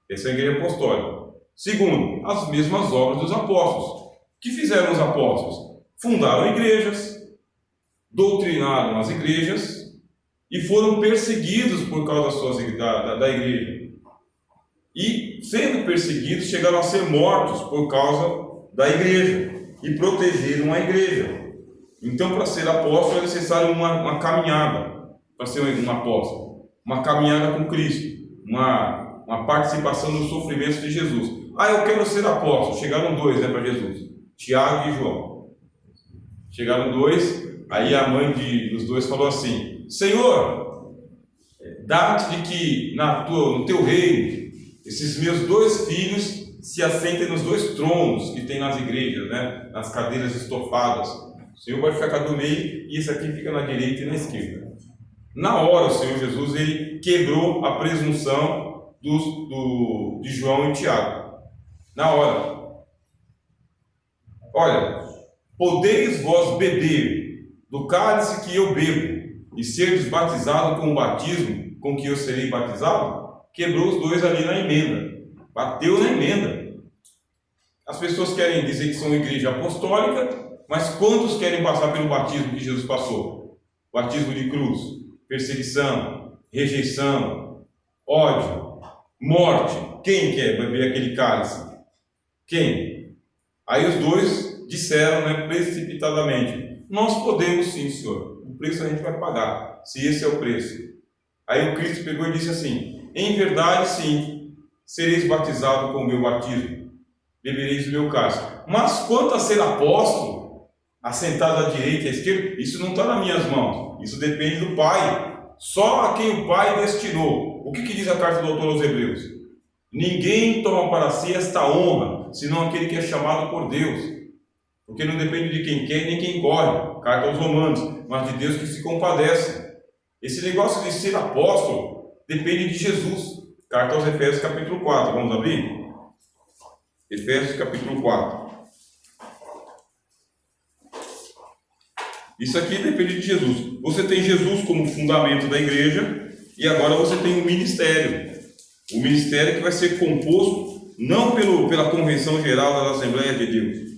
S1: Essa é a igreja apostólica. Segundo, as mesmas obras dos apóstolos. O que fizeram os apóstolos? Fundaram igrejas, doutrinaram as igrejas e foram perseguidos por causa da igreja. E, sendo perseguidos, chegaram a ser mortos por causa da igreja e protegeram a igreja. Então, para ser apóstolo é necessário uma caminhada, para ser um apóstolo, uma caminhada com Cristo, uma participação nos sofrimentos de Jesus. Eu quero ser apóstolo. Chegaram 2, para Jesus, Tiago e João. Chegaram 2, aí a mãe dos 2 falou assim: Senhor, dá-te de que no teu reino esses meus 2 filhos se assentem nos 2 tronos que tem nas igrejas, né? Nas cadeiras estofadas. O Senhor vai ficar do meio e esse aqui fica na direita e na esquerda. Na hora, o Senhor Jesus ele quebrou a presunção de João e Tiago. Na hora. Olha, podeis vós beber do cálice que eu bebo e seres batizados com o batismo com que eu serei batizado? Quebrou os 2 ali na emenda. Bateu na emenda. As pessoas querem dizer que são igreja apostólica, mas quantos querem passar pelo batismo que Jesus passou? Batismo de cruz, perseguição, rejeição, ódio, morte. Quem quer beber aquele cálice? Quem? Aí os dois disseram, né, precipitadamente: nós podemos sim, Senhor. O preço a gente vai pagar, se esse é o preço. Aí o Cristo pegou e disse assim: em verdade, sim, sereis batizados com o meu batismo, bebereis o meu cálice. Mas quanto a ser apóstolo, assentado à direita e à esquerda, isso não está nas minhas mãos. Isso depende do Pai. Só a quem o Pai destinou. O que diz a carta do autor aos Hebreus? Ninguém toma para si esta honra, senão aquele que é chamado por Deus. Porque não depende de quem quer nem quem corre. Carta aos Romanos. Mas de Deus que se compadece. Esse negócio de ser apóstolo depende de Jesus. Carta aos Efésios capítulo 4. Vamos abrir? Efésios capítulo 4. Isso aqui depende de Jesus. Você tem Jesus como fundamento da igreja e agora você tem um ministério. O ministério que vai ser composto não pela convenção geral da Assembleia de Deus.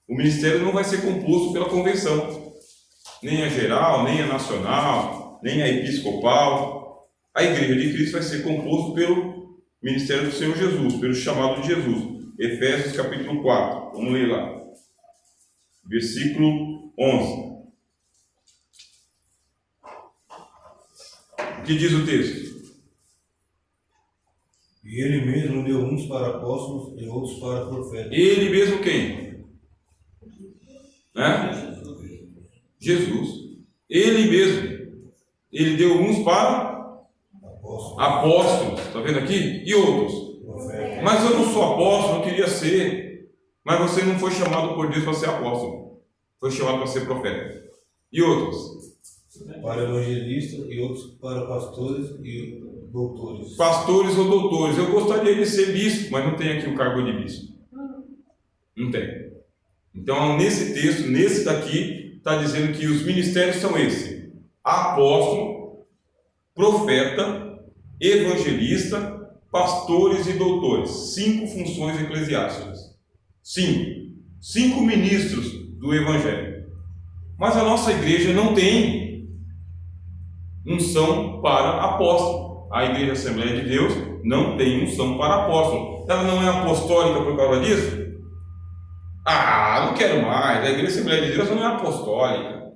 S1: O ministério não vai ser composto pela convenção. Nem a geral, nem a nacional, nem a episcopal. A igreja de Cristo vai ser composto pelo ministério do Senhor Jesus, pelo chamado de Jesus. Efésios capítulo 4. Vamos ler lá. Versículo 11. O que diz o texto?
S4: E ele mesmo deu uns para apóstolos e outros para profetas.
S1: Ele mesmo quem? Né? Jesus. Ele mesmo. Ele deu uns para apóstolos. Está vendo aqui? E outros?
S4: Profetas.
S1: Mas eu não sou apóstolo, eu queria ser. Mas você não foi chamado por Deus para ser apóstolo. Foi chamado para ser profeta. E outros?
S4: Para evangelistas e outros para pastores e doutores.
S1: Pastores ou doutores. Eu gostaria de ser bispo, mas não tem aqui o cargo de bispo. Não tem. Então, nesse texto, nesse daqui, está dizendo que os ministérios são esses: apóstolo, profeta, evangelista, pastores e doutores. 5 funções eclesiásticas. 5 ministros do evangelho. Mas a nossa igreja não tem unção para apóstolo. A igreja Assembleia de Deus não tem unção para apóstolo. Ela não é apostólica por causa disso? Ah, não quero mais. A igreja Assembleia de Deus não é apostólica.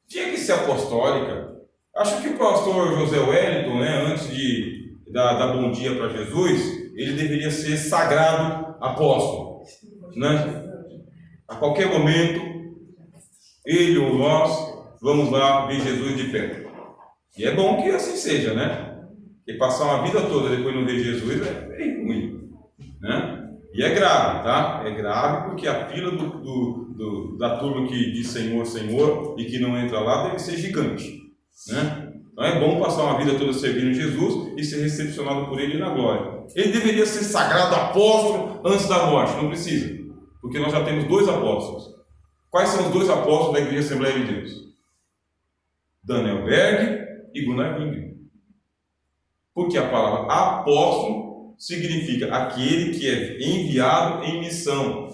S1: Tinha que ser apostólica. Acho que o pastor José Wellington, né, antes de dar bom dia para Jesus, ele deveria ser sagrado apóstolo, né? A qualquer momento, ele ou nós vamos lá ver Jesus de perto. E é bom que assim seja, né? Porque passar uma vida toda depois não ver Jesus é bem ruim, né? E é grave, tá? É grave porque a fila da turma que diz Senhor, Senhor e que não entra lá deve ser gigante, né? Então é bom passar uma vida toda servindo Jesus e ser recepcionado por Ele na glória. Ele deveria ser sagrado apóstolo antes da morte, não precisa, porque nós já temos 2 apóstolos. Quais são os 2 apóstolos da Igreja Assembleia de Deus? Daniel Berg e Gunnar Wingren. Porque a palavra apóstolo significa aquele que é enviado em missão.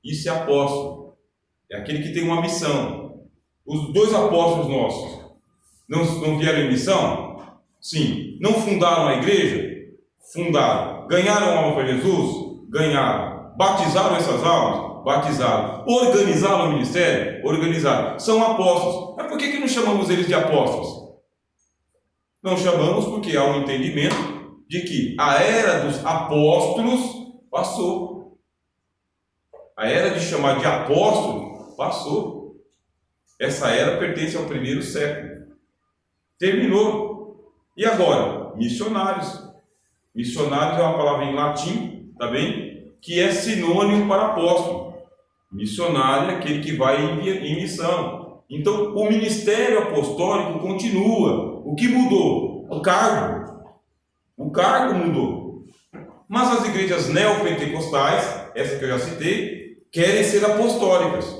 S1: Isso é apóstolo. É aquele que tem uma missão. Os 2 apóstolos nossos não vieram em missão? Sim. Não fundaram a igreja? Fundaram. Ganharam alma para Jesus? Ganharam. Batizaram essas almas? Batizaram. Organizaram o ministério? Organizaram. São apóstolos. Mas por que não chamamos eles de apóstolos? Não chamamos porque há um entendimento de que a era dos apóstolos passou. A era de chamar de apóstolo passou. Essa era pertence ao 1º século. Terminou. E agora? Missionários. Missionários é uma palavra em latim, tá bem? Que é sinônimo para apóstolo. Missionário é aquele que vai em missão. Então, o ministério apostólico continua. O que mudou? O cargo. O cargo mudou. Mas as igrejas neopentecostais, essa que eu já citei, querem ser apostólicas.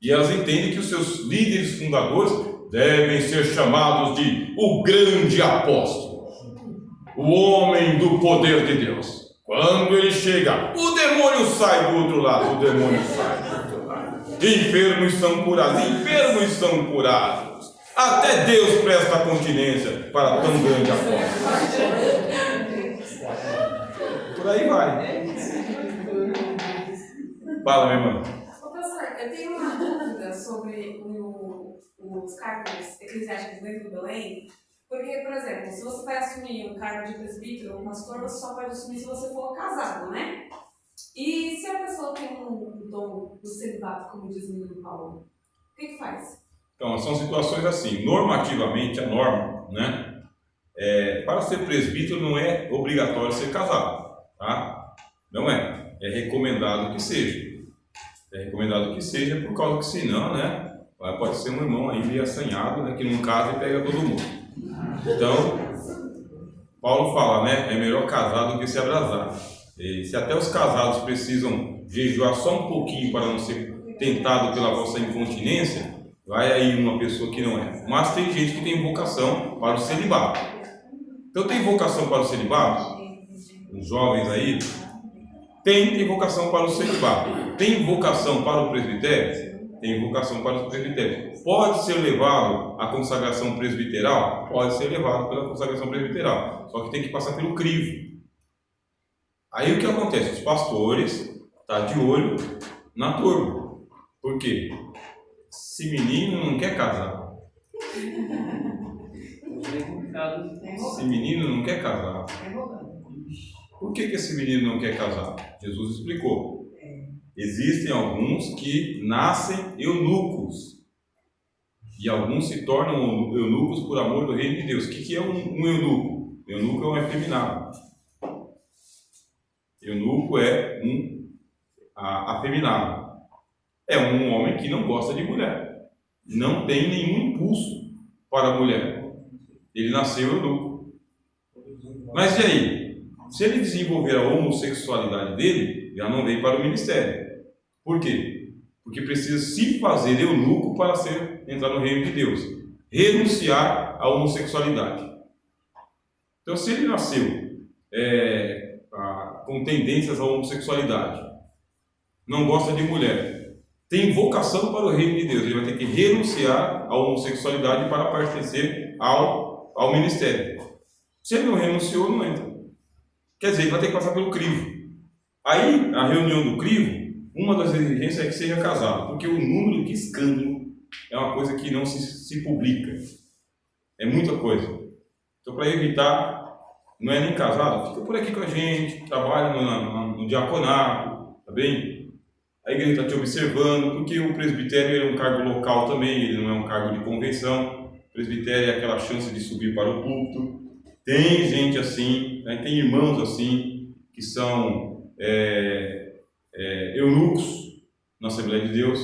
S1: E elas entendem que os seus líderes fundadores devem ser chamados de o grande apóstolo, o homem do poder de Deus. Quando ele chega, o demônio sai do outro lado, o demônio sai do outro lado. Enfermos são curados, enfermos são curados. Até Deus presta continência para tão grande afronta. Por aí vai. Fala, minha irmã.
S5: Ô, professor, eu tenho uma dúvida sobre os cargos eclesiásticos dentro do Belém. Porque, por exemplo, se você vai assumir um cargo de presbítero ou pastor, você só pode assumir se você for casado, né? E se a pessoa tem um dom do celibato, como diz o livro Paulo, o que faz?
S1: Então, são situações assim. Normativamente, a norma, né? Para ser presbítero não é obrigatório ser casado, tá? Não é. É recomendado que seja. É recomendado que seja por causa que senão, né? Pode ser um irmão aí meio assanhado, né? Que não casa e pega todo mundo. Então, Paulo fala, né? É melhor casar do que se abrasar. E se até os casados precisam jejuar só um pouquinho para não ser tentado pela vossa incontinência, vai aí uma pessoa que não é. Mas tem gente que tem vocação para o celibato. Então tem vocação para o celibato? Os jovens aí tem vocação para o celibato. Tem vocação para o presbitério? Tem vocação para o presbitério. Pode ser levado à consagração presbiteral? Pode ser levado pela consagração presbiteral. Só que tem que passar pelo crivo. Aí o que acontece? Os pastores estão de olho na turma. Por quê? Esse menino não quer casar. Esse menino não quer casar. Por que esse menino não quer casar? Jesus explicou. Existem alguns que nascem eunucos. E alguns se tornam eunucos por amor do reino de Deus. O que é um eunuco? Eunuco é um efeminado. Eunuco é um afeminado. É um homem que não gosta de mulher. Não tem nenhum impulso para a mulher. Ele nasceu eunuco. Mas e aí? Se ele desenvolver a homossexualidade dele, já não vem para o ministério. Por quê? Porque precisa se fazer eunuco para entrar no reino de Deus. Renunciar à homossexualidade. Então, se ele nasceu com tendências à homossexualidade, não gosta de mulher, tem vocação para o reino de Deus, ele vai ter que renunciar à homossexualidade para pertencer ao ministério. Se ele não renunciou, não entra. Quer dizer, ele vai ter que passar pelo crivo. Aí, a reunião do crivo, uma das exigências é que seja casado, porque o número de escândalo é uma coisa que não se publica. É muita coisa. Então, para evitar, não é nem casado, fica por aqui com a gente, trabalha no diaconato, tá bem? A igreja está te observando, porque o presbitério é um cargo local também, ele não é um cargo de convenção. O presbitério é aquela chance de subir para o púlpito. Tem gente assim, né? Tem irmãos assim, que são eunucos na Assembleia de Deus,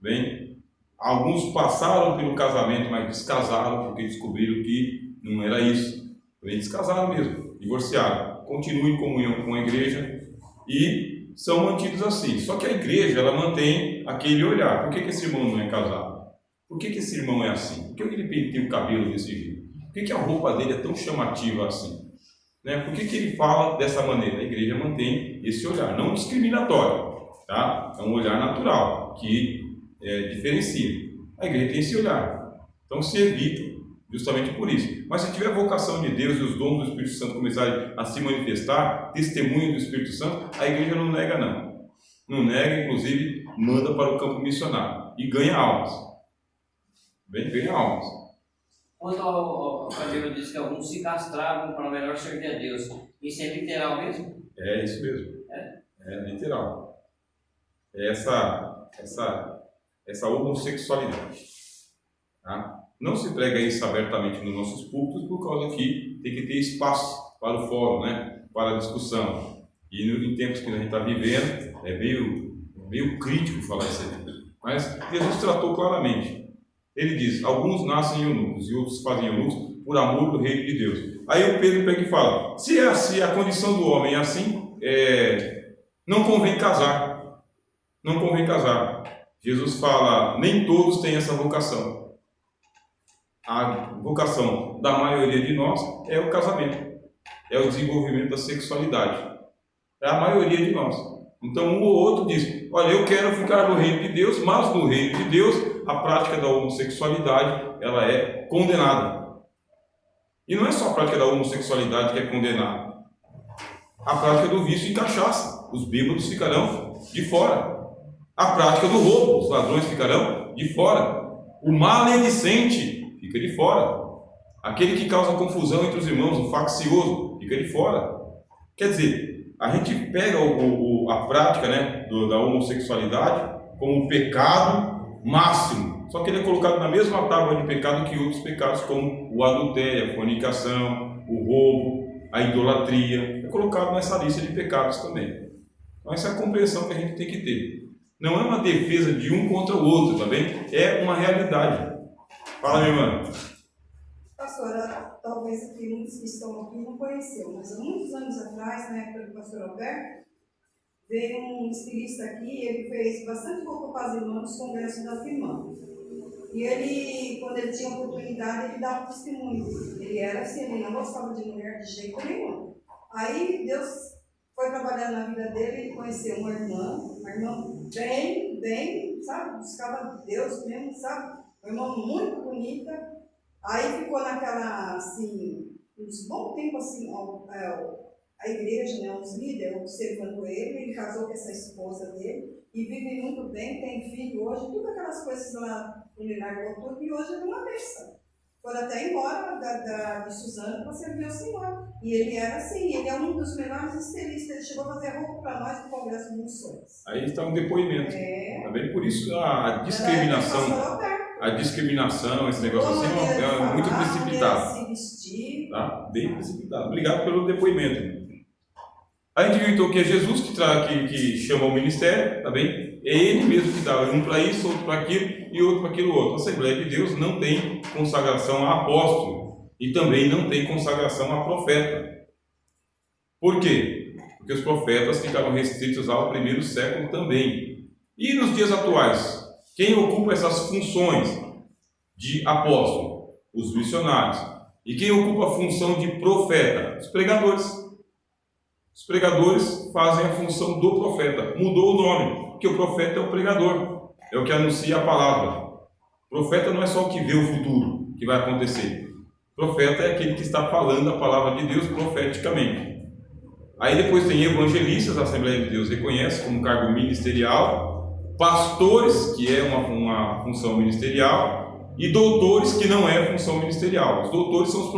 S1: bem? Alguns passaram pelo casamento, mas descasaram, porque descobriram que não era isso. Bem, descasaram mesmo, divorciaram. Continuam em comunhão com a igreja e são mantidos assim. Só que a igreja, ela mantém aquele olhar. Por que esse irmão não é casado? Por que esse irmão é assim? Por que ele penteia o cabelo desse jeito? Por que a roupa dele é tão chamativa assim? Né? Por que ele fala dessa maneira? A igreja mantém esse olhar, não discriminatório, tá? É um olhar natural, que diferencia. A igreja tem esse olhar. Então se evita justamente por isso. Mas se tiver a vocação de Deus e os dons do Espírito Santo começarem a se manifestar, testemunho do Espírito Santo, a igreja não nega não. Não nega, inclusive, manda para o campo missionário e ganha almas. Bem, ganha almas.
S2: Quanto ao Bíblia diz que alguns se castravam para melhor servir a Deus. Isso é literal mesmo?
S1: É isso mesmo. É literal. É essa homossexualidade. Tá? Não se prega isso abertamente nos nossos púlpitos por causa que tem que ter espaço para o fórum, né? Para a discussão. E em tempos que a gente está vivendo, é meio crítico falar isso aí. Mas Jesus tratou claramente. Ele diz, alguns nascem eunucos e outros fazem eunucos por amor do reino de Deus. Aí o Pedro pega e fala, se é assim, a condição do homem é assim, não convém casar. Não convém casar. Jesus fala, nem todos têm essa vocação. A vocação da maioria de nós é o casamento. É o desenvolvimento da sexualidade. É a maioria de nós. Então um ou outro diz, olha, eu quero ficar no reino de Deus, mas no reino de Deus a prática da homossexualidade ela é condenada. E não é só a prática da homossexualidade que é condenada. A prática do vício em cachaça, os bêbados ficarão de fora. A prática do roubo, os ladrões ficarão de fora. O maledicente fica de fora. Aquele que causa confusão entre os irmãos, o faccioso, fica de fora. Quer dizer, a gente pega a prática, né, da homossexualidade como pecado máximo. Só que ele é colocado na mesma tábua de pecado que outros pecados, como o adultério, a fornicação, o roubo, a idolatria. É colocado nessa lista de pecados também. Então essa é a compreensão que a gente tem que ter. Não é uma defesa de um contra o outro, tá bem? É uma realidade. Fala, minha irmã.
S6: Pastora, talvez aqui muitos que estão aqui não conheceu, mas há muitos anos atrás, na época do pastor Alberto, veio um estilista aqui, ele fez bastante roupa para as irmãs nos congressos das irmãs. E ele, quando ele tinha oportunidade, ele dava testemunho. Ele era assim, ele não gostava de mulher de jeito nenhum. Aí Deus foi trabalhando na vida dele, ele conheceu uma irmã bem, sabe, buscava Deus mesmo, sabe, uma irmã muito bonita. Aí ficou naquela, assim, uns bom tempo, assim, a igreja, né, os líderes observando ele casou com essa esposa dele, e vive muito bem, tem filho hoje, todas aquelas coisas lá, ele largou tudo, e hoje ele é uma bênção. Foram até embora de Suzano para servir o Senhor. E ele era assim, ele é um dos melhores estilistas, ele chegou a fazer roupa para nós no Congresso de Missões.
S1: Aí está um depoimento. Tá vendo? Por isso a discriminação, esse negócio assim é muito precipitado.
S6: Se vestir.
S1: Tá? Bem precipitado. Obrigado pelo depoimento. A gente viu então que é Jesus que chama o ministério, tá bem? É ele mesmo que dá um para isso, outro para aquilo e outro para aquilo outro. A Assembleia de Deus não tem consagração a apóstolo e também não tem consagração a profeta. Por quê? Porque os profetas ficaram restritos ao primeiro século também. E nos dias atuais, quem ocupa essas funções de apóstolo? Os missionários. E quem ocupa a função de profeta? Os pregadores. Os pregadores fazem a função do profeta. Mudou o nome, porque o profeta é o pregador, é o que anuncia a palavra. O profeta não é só o que vê o futuro, que vai acontecer. O profeta é aquele que está falando a palavra de Deus profeticamente. Aí depois tem evangelistas, a Assembleia de Deus reconhece como cargo ministerial, pastores, que é uma função ministerial, e doutores, que não é função ministerial. Os doutores são os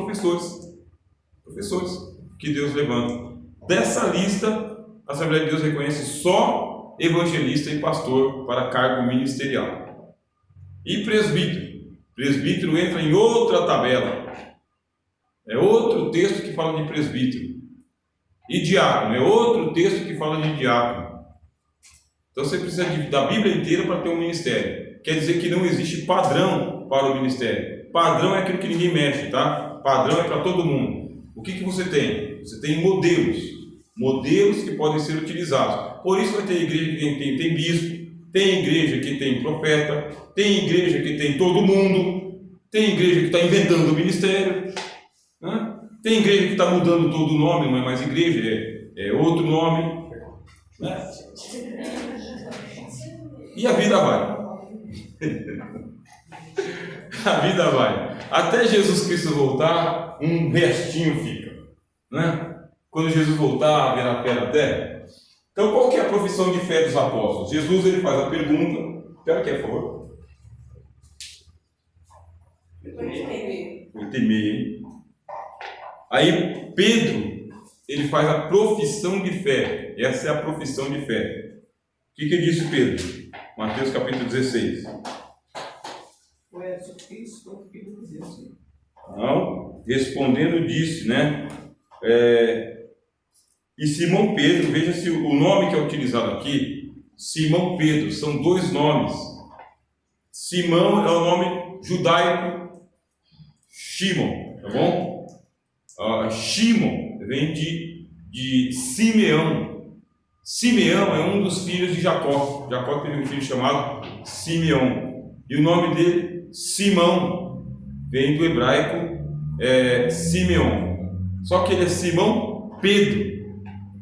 S1: professores que Deus levanta. Dessa lista, a Assembleia de Deus reconhece só evangelista e pastor para cargo ministerial. E presbítero. Presbítero entra em outra tabela. É outro texto que fala de presbítero. E diácono. É outro texto que fala de diácono. Então você precisa da Bíblia inteira para ter um ministério. Quer dizer que não existe padrão para o ministério. Padrão é aquilo que ninguém mexe, tá? Padrão é para todo mundo. O que você tem? Você tem modelos que podem ser utilizados. Por isso vai ter igreja que tem bispo, tem igreja que tem profeta, tem igreja que tem todo mundo, tem igreja que está inventando o ministério, né? Tem igreja que está mudando todo o nome, não é mais igreja, é outro nome, né? E a vida vai. A vida vai. Até Jesus Cristo voltar, um restinho fica, né? Quando Jesus voltar, haverá fé na terra. Então, qual que é a profissão de fé dos apóstolos? Jesus ele faz a pergunta. Espera aqui, por favor. 8h30. Aí Pedro ele faz a profissão de fé. Essa é a profissão de fé. O que disse Pedro? Mateus capítulo 16. Não, respondendo disse, né? E Simão Pedro, veja se o nome que é utilizado aqui, Simão Pedro, são dois nomes. Simão é o nome judaico Shimon, tá bom? Shimon vem de Simeão. Simeão é um dos filhos de Jacó. Jacó teve um filho chamado Simeão. E o nome dele, Simão, vem do hebraico Simeão. Só que ele é Simão Pedro.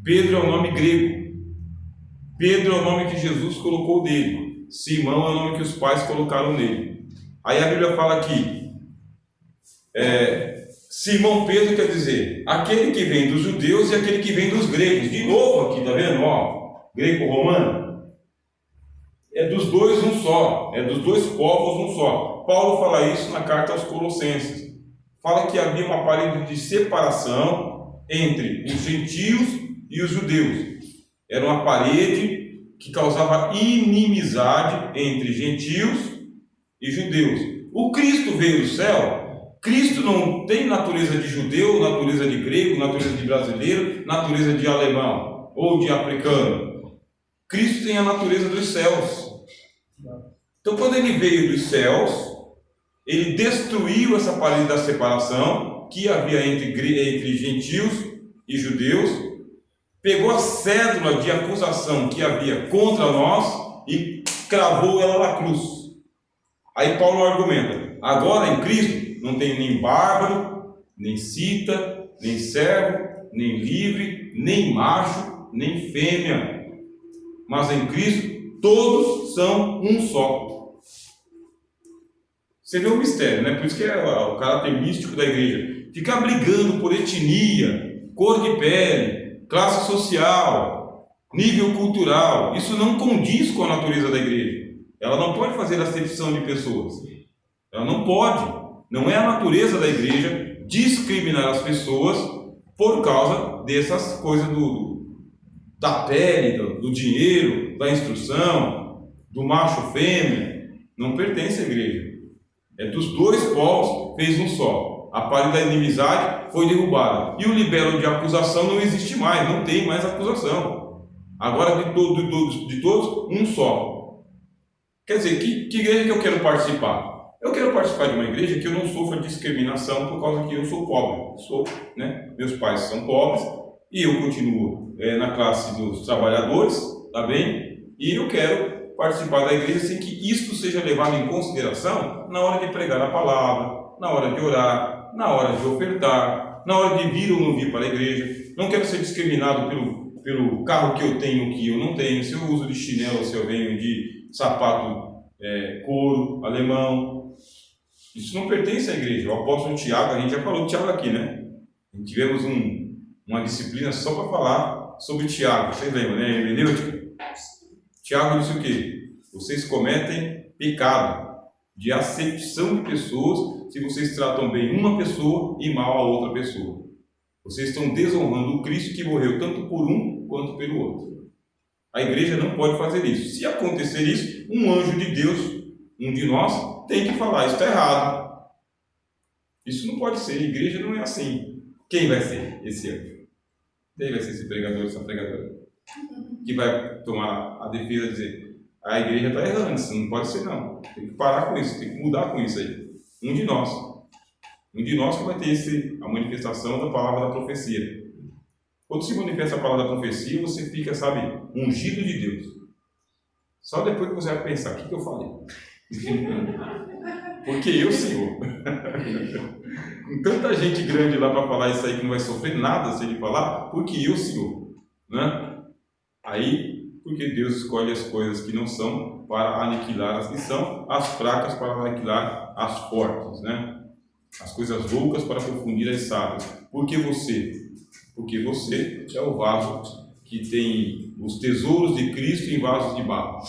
S1: Pedro é um nome grego. Pedro é o nome que Jesus colocou dele. Simão é o nome que os pais colocaram nele. Aí a Bíblia fala que Simão Pedro quer dizer aquele que vem dos judeus e aquele que vem dos gregos. De novo aqui, tá vendo? Greco-romano. É dos dois um só. É dos dois povos um só. Paulo fala isso na carta aos Colossenses. Fala que havia uma parede de separação entre os gentios e os judeus. Era uma parede que causava inimizade entre gentios e judeus. O Cristo veio do céu. Cristo não tem natureza de judeu, natureza de grego, natureza de brasileiro, natureza de alemão ou de africano. Cristo tem a natureza dos céus. Então, quando ele veio dos céus, ele destruiu essa parede da separação que havia entre gentios e judeus, pegou a cédula de acusação que havia contra nós e cravou ela na cruz. Aí Paulo argumenta: agora em Cristo não tem nem bárbaro, nem cita, nem servo, nem livre, nem macho, nem fêmea, mas em Cristo todos são um só. Você vê o mistério, né? Por isso que é o caráter místico da igreja. Ficar brigando por etnia, cor de pele, classe social, nível cultural, isso não condiz com a natureza da igreja. Ela não pode fazer acepção de pessoas. Ela não pode. Não é a natureza da igreja discriminar as pessoas por causa dessas coisas da pele, do dinheiro, da instrução, do macho fêmea. Não pertence à igreja. É dos dois povos, fez um só. A parede da inimizade foi derrubada. E o libelo de acusação não existe mais, não tem mais acusação. Agora de todos, um só. Quer dizer, que igreja que eu quero participar? Eu quero participar de uma igreja que eu não sofra discriminação por causa que eu sou pobre. Meus pais são pobres e eu continuo na classe dos trabalhadores, tá bem? E eu quero participar da igreja sem que isto seja levado em consideração na hora de pregar a palavra, na hora de orar, na hora de ofertar, na hora de vir ou não vir para a igreja. Não quero ser discriminado pelo carro que eu tenho que eu não tenho, se eu uso de chinelo, se eu venho de sapato couro, alemão. Isso não pertence à igreja. O apóstolo Tiago, a gente já falou de Tiago aqui, né? Tivemos uma disciplina só para falar sobre Tiago. Vocês lembram, né? Hermenêutica. Tiago disse o quê? Vocês cometem pecado de acepção de pessoas se vocês tratam bem uma pessoa e mal a outra pessoa. Vocês estão desonrando o Cristo que morreu tanto por um quanto pelo outro. A igreja não pode fazer isso. Se acontecer isso, um anjo de Deus, um de nós, tem que falar: isso está errado. Isso não pode ser. A igreja não é assim. Quem vai ser esse anjo? Quem vai ser esse pregador, essa pregadora? Que vai tomar a defesa e dizer: a igreja está errando, isso não pode ser não. Tem que parar com isso, tem que mudar com isso aí. Um de nós que vai ter a manifestação da palavra da profecia. Quando se manifesta a palavra da profecia, você fica, ungido de Deus. Só depois que você vai pensar: o que eu falei? Porque eu, Senhor, com tanta gente grande lá para falar isso aí que não vai sofrer nada se ele falar, porque eu, Senhor, né? Aí, porque Deus escolhe as coisas que não são para aniquilar as que são, as fracas para aniquilar as fortes, né? As coisas loucas para confundir as sábias. Porque você é o vaso que tem os tesouros de Cristo em vasos de barro.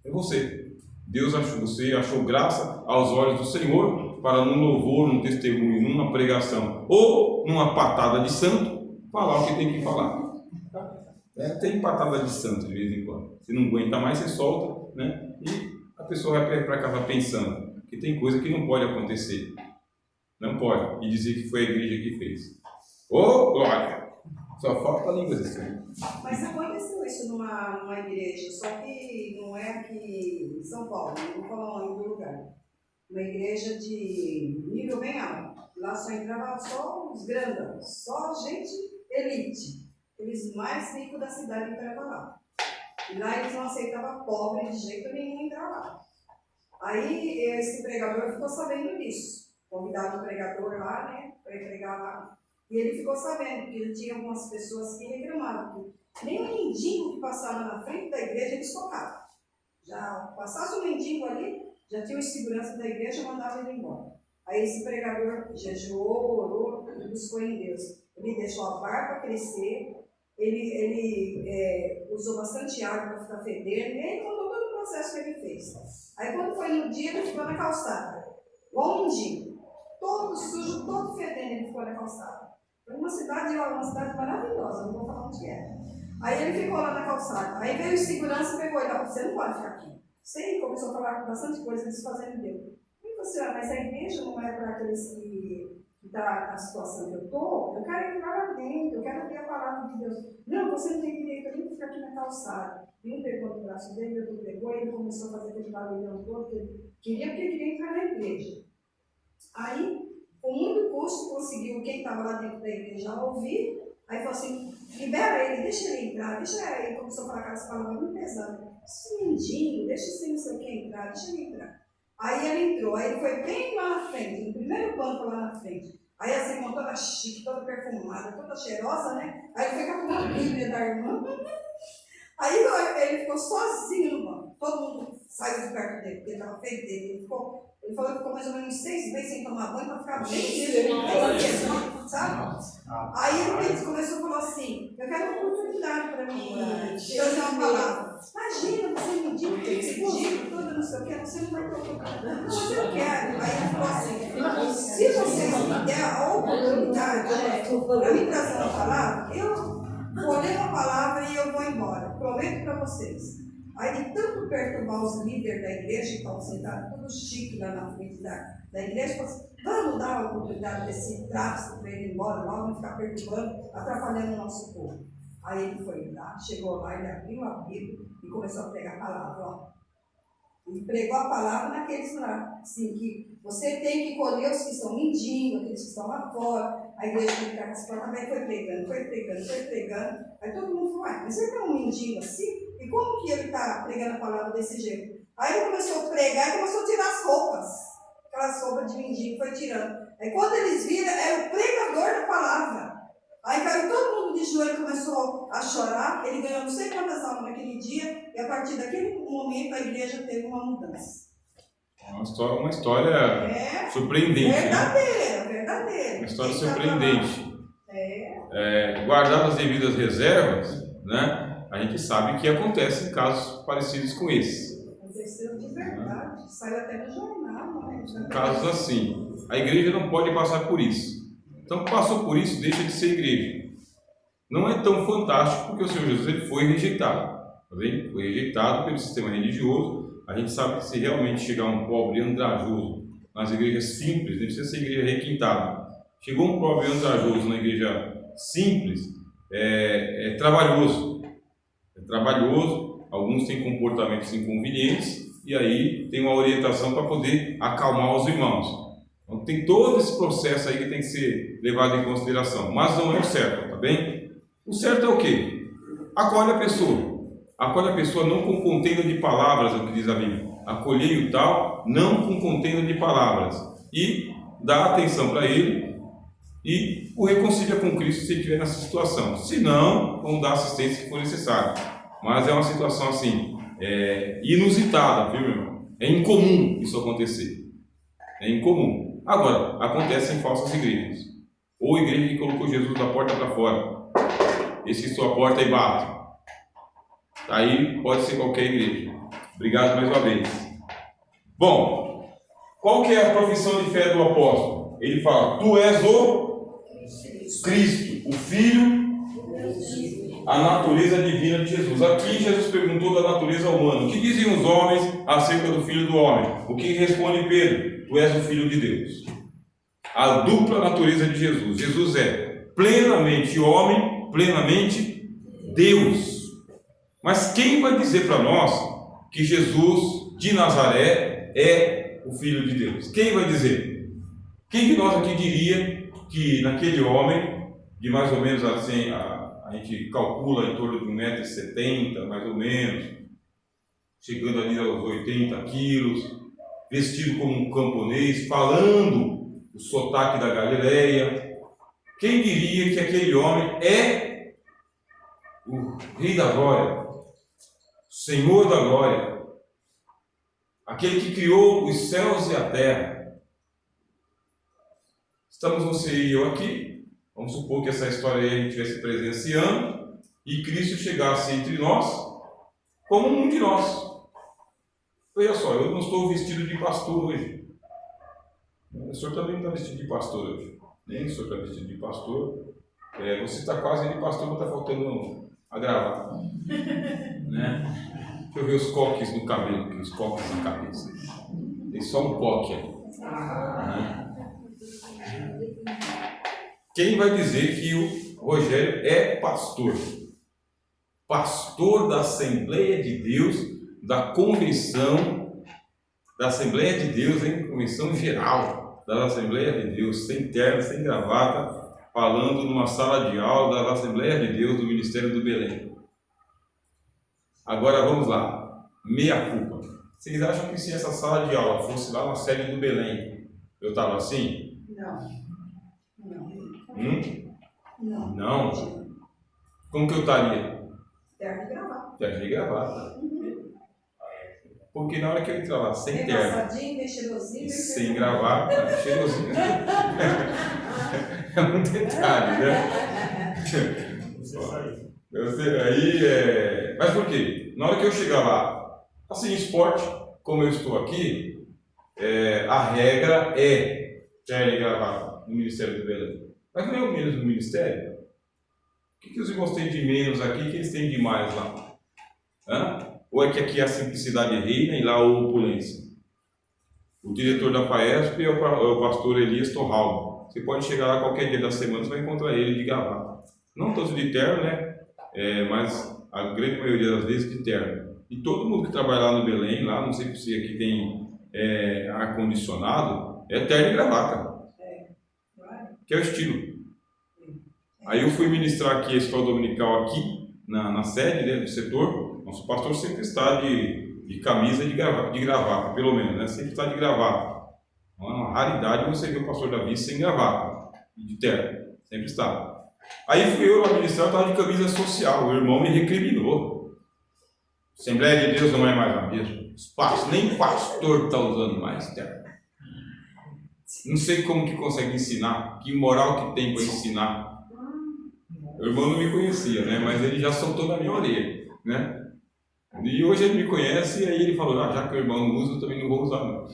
S1: É você. Deus achou graça aos olhos do Senhor para num louvor, num testemunho, numa pregação ou numa patada de santo, falar o que tem que falar. Tem patada de santo de vez em quando. Se não aguenta mais, você solta, né? E a pessoa vai para casa pensando que tem coisa que não pode acontecer. Não pode. E dizer que foi a igreja que fez. Ô, glória! Só falta a língua assim.
S6: Mas aconteceu isso numa igreja, só que não é aqui em São Paulo, não vou falar o nome do lugar. Uma igreja de nível bem alto. Lá só entrava só os grandões, só gente elite. Eles mais ricos da cidade entravam lá. E lá eles não aceitavam pobre de jeito nenhum entrar lá. Aí esse pregador ficou sabendo disso. Convidado o pregador lá, né, para pregar lá. E ele ficou sabendo, porque ele tinha algumas pessoas que reclamavam Nem um mendigo que passava na frente da igreja, eles tocavam. Já passasse um mendigo ali, já tinha os seguranças da igreja e mandava ele embora. Aí esse pregador jejuou, orou e buscou em Deus. Ele deixou a barba crescer, ele usou bastante água para ficar fedendo, e ele contou todo o processo que ele fez. Aí quando foi no dia, ele ficou na calçada, igual um mendigo, todo sujo, todo fedendo, ele ficou na calçada. Foi uma cidade maravilhosa, não vou falar onde é. Aí ele ficou lá na calçada. Aí veio o segurança e pegou ele, ó, você não pode ficar aqui. Você começou a falar bastante coisa, desfazendo Deus. E você, mas a igreja não é para aqueles que está na situação que eu estou, eu quero entrar lá dentro, eu quero ouvir a palavra de Deus. Não, você não tem direito, eu tenho que ficar aqui na calçada. E um pegou no braço dele, outro pegou, e ele começou a fazer aquele barulhão todo, porque ele queria entrar na igreja. Aí, com muito custo, conseguiu quem estava lá dentro da igreja ouvir. Aí falou assim, libera ele, deixa ele entrar, deixa ele. Começou a falar aquelas palavras muito pesadas. Esse mendigo, deixa esse não sei o que entrar, deixa ele entrar. Aí ele entrou, aí ele foi bem lá na frente, no primeiro banco lá na frente. Aí a irmã toda chique, toda perfumada, toda cheirosa, né? Aí ele foi com a Bíblia da irmã. Aí ele ficou sozinho no banco. Todo mundo saiu de perto dele, porque ele estava feio dele. Ele falou que ficou mais ou menos 6 meses sem tomar banho para ficar bem, sabe? Aí ele começou a falar assim, eu quero uma oportunidade para mim, fazer uma palavra. Imagina, você me diz, esse pedido, tudo não sei o que, você não vai ter oportunidade. Mas eu quero. Aí ele falou assim, se vocês me der a oportunidade para me trazer uma palavra, eu vou ler uma palavra e eu vou embora. Prometo para vocês. Aí de tanto perturbar os líderes da igreja, que estavam sentados todos chique lá na frente da igreja, falou assim, vamos dar a oportunidade desse tráfico para ele ir embora, logo não ficar perturbando, atrapalhando o nosso povo. Aí ele foi lá, chegou lá, ele abriu a Bíblia e começou a pregar a palavra. Ó. Ele pregou a palavra naqueles lá, assim, que você tem que colher os que são mendigos, aqueles que estão lá fora. A igreja que está com as portas, aí foi pregando. Aí todo mundo falou, mas ele é um mendigo assim? E como que ele está pregando a palavra desse jeito? Aí ele começou a pregar e começou a tirar as roupas. Aquelas roupas de mendigo, foi tirando. Aí quando eles viram, era o pregador da palavra. Aí caiu todo mundo de joelho e começou a chorar. Ele ganhou não sei quantas almas naquele dia. E a partir daquele momento a igreja teve uma mudança.
S1: Uma história surpreendente.
S6: Verdadeira.
S1: Uma história surpreendente. Guardadas as devidas reservas, né? A gente sabe que acontecem casos parecidos com esse.
S6: Aconteceu de verdade, saiu até no jornal. Né?
S1: Casos assim. A igreja não pode passar por isso. Então, passou por isso, deixa de ser igreja. Não é tão fantástico porque o Senhor Jesus ele foi rejeitado. Tá vendo? Foi rejeitado pelo sistema religioso. A gente sabe que se realmente chegar um pobre andrajoso nas igrejas simples, não precisa ser igreja requintada. Chegou um pobre andrajoso na igreja simples, é trabalhoso. Alguns têm comportamentos inconvenientes e aí tem uma orientação para poder acalmar os irmãos. Então tem todo esse processo aí que tem que ser levado em consideração, mas não é o certo, tá bem? O certo é o quê? Acolhe a pessoa não com contenda de palavras, é o que diz a Bíblia. Acolhei o tal, não com contenda de palavras, e dá atenção para ele e o reconcilia com Cristo se ele estiver nessa situação. Se não, vamos dar assistência que for necessário. Mas é uma situação assim, inusitada, viu, meu irmão? É incomum isso acontecer. É incomum. Agora, acontece em falsas igrejas. Ou igreja que colocou Jesus da porta para fora. Esse que sua porta e bate. Aí pode ser qualquer igreja. Obrigado mais uma vez. Bom, qual que é a profissão de fé do apóstolo? Ele fala, tu és o Cristo, o Filho, a natureza divina de Jesus. Aqui Jesus perguntou da natureza humana. O que diziam os homens acerca do Filho do Homem? O que responde Pedro? Tu és o Filho de Deus. A dupla natureza de Jesus. Jesus é plenamente homem, plenamente Deus. Mas quem vai dizer para nós que Jesus de Nazaré é o Filho de Deus? Quem vai dizer? Quem de nós aqui diria que naquele homem, de mais ou menos assim, a gente calcula em torno de 1,70 m, mais ou menos, chegando ali aos 80 quilos, vestido como um camponês, falando o sotaque da Galileia, quem diria que aquele homem é o Rei da Glória, Senhor da Glória, aquele que criou os céus e a terra. Estamos você e eu aqui, vamos supor que essa história aí a gente estivesse presenciando e Cristo chegasse entre nós como um de nós. Veja só, eu não estou vestido de pastor hoje. O senhor também não está vestido de pastor hoje. Nem o senhor está vestido de pastor. Você está quase de pastor, mas está faltando a gravata. Né? Deixa eu ver os coques no cabelo, aqui, os coques na cabeça. Tem só um coque aí. Né? Quem vai dizer que o Rogério é pastor? Pastor da Assembleia de Deus, da convenção, da Assembleia de Deus, em convenção geral da Assembleia de Deus, sem terno, sem gravata, falando numa sala de aula da Assembleia de Deus do Ministério do Belém. Agora vamos lá, meia culpa. Vocês acham que se essa sala de aula fosse lá na sede do Belém, eu estava assim?
S6: Não.
S1: Não? Como que eu estaria?
S6: Terno e gravata.
S1: Terno e gravata. Porque na hora que eu entrar lá sem terno,
S6: passadinho, bem cheirosinho,
S1: sem gravata, cheirosinho. É um detalhe, né? Mas por quê? Na hora que eu chegar lá, assim, esporte, como eu estou aqui, a regra é terno e gravata no Ministério do Belém. Mas não é o menos no Ministério? O que os irmãos têm de menos aqui que eles têm de mais lá? Hã? Ou é que aqui a simplicidade reina e lá a opulência? O diretor da FAESP é o pastor Elias Torral. Você pode chegar lá qualquer dia da semana, você vai encontrar ele de gravata. Não todos de terno, né? Mas a grande maioria das vezes de terno. E todo mundo que trabalha lá no Belém, lá, não sei se aqui tem ar-condicionado, é terno e gravata. Que é o estilo. Aí eu fui ministrar aqui a escola dominical aqui, na sede, né, do setor. Nosso pastor sempre está de camisa e de gravata, pelo menos, né? Sempre está de gravata. É uma raridade você ver o pastor Davi sem gravata, de terno, sempre está. Aí fui eu lá ministrar, eu estava de camisa social, o irmão me recriminou. Assembleia de Deus não é mais a mesma. Nem pastor está usando mais terno. Não sei como que consegue ensinar, que moral que tem para ensinar. O irmão não me conhecia, né? Mas ele já soltou na minha orelha, né? E hoje ele me conhece e aí ele falou, já que o irmão não usa, eu também não vou usar não.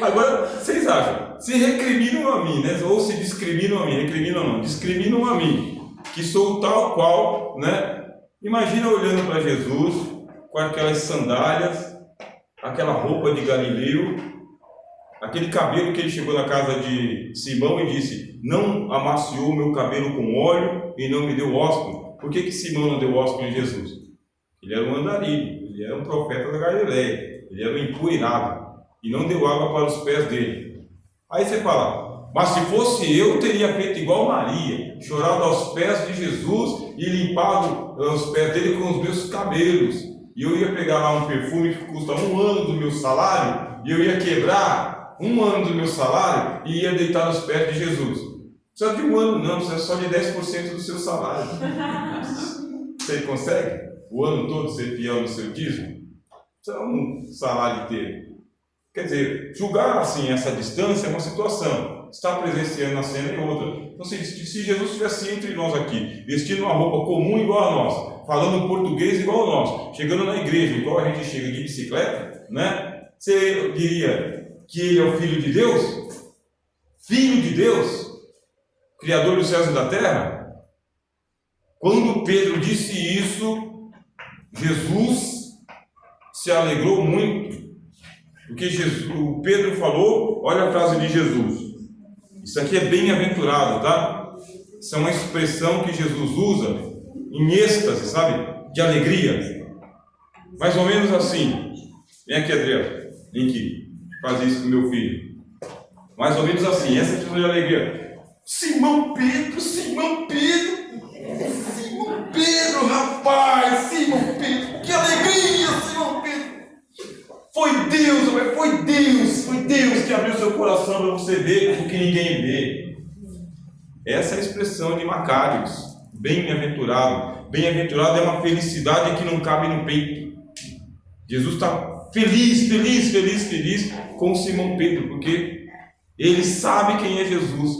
S1: Agora, vocês acham, se recriminam a mim, né? Ou se discriminam a mim, recriminam não, discriminam a mim, que sou tal qual, né? Imagina olhando para Jesus, com aquelas sandálias, aquela roupa de Galileu, aquele cabelo que ele chegou na casa de Simão e disse, não amaciou o meu cabelo com óleo e não me deu ósculo. Por que Simão não deu ósculo em Jesus? Ele era um andarilho, ele era um profeta da Galileia, ele era um empoeirado e não deu água para os pés dele. Aí você fala, mas se fosse eu, teria feito igual Maria, chorado aos pés de Jesus e limpado os pés dele com os meus cabelos. E eu ia pegar lá um perfume que custa 1 ano do meu salário e eu ia quebrar 1 ano do meu salário e ia deitar nos pés de Jesus. Não precisa de 1 ano não, precisa só de 10% do seu salário. Você consegue o ano todo ser fiel no seu dízimo? Precisa um salário inteiro. Quer dizer, julgar assim essa distância é uma situação, estar presenciando a cena é outra. Então se Jesus estivesse entre nós aqui, vestindo uma roupa comum igual a nós, falando português igual a nós, chegando na igreja igual a gente chega de bicicleta, né? Você diria que ele é o Filho de Deus? Filho de Deus? Criador dos céus e da terra? Quando Pedro disse isso, Jesus se alegrou muito. Porque o Pedro falou, olha a frase de Jesus. Isso aqui é bem-aventurado, tá? Isso é uma expressão que Jesus usa em êxtase, sabe? De alegria. Mais ou menos assim. Vem aqui, Adriano. Vem aqui. Faz isso com meu filho. Mais ou menos assim, essa expressão de alegria. Simão Pedro, rapaz, Simão Pedro, que alegria, Simão Pedro. Foi Deus, Essa é a expressão de Macários, bem-aventurado. Bem-aventurado é uma felicidade que não cabe no peito. Jesus está feliz, feliz, feliz, feliz com Simão Pedro, porque ele sabe quem é Jesus.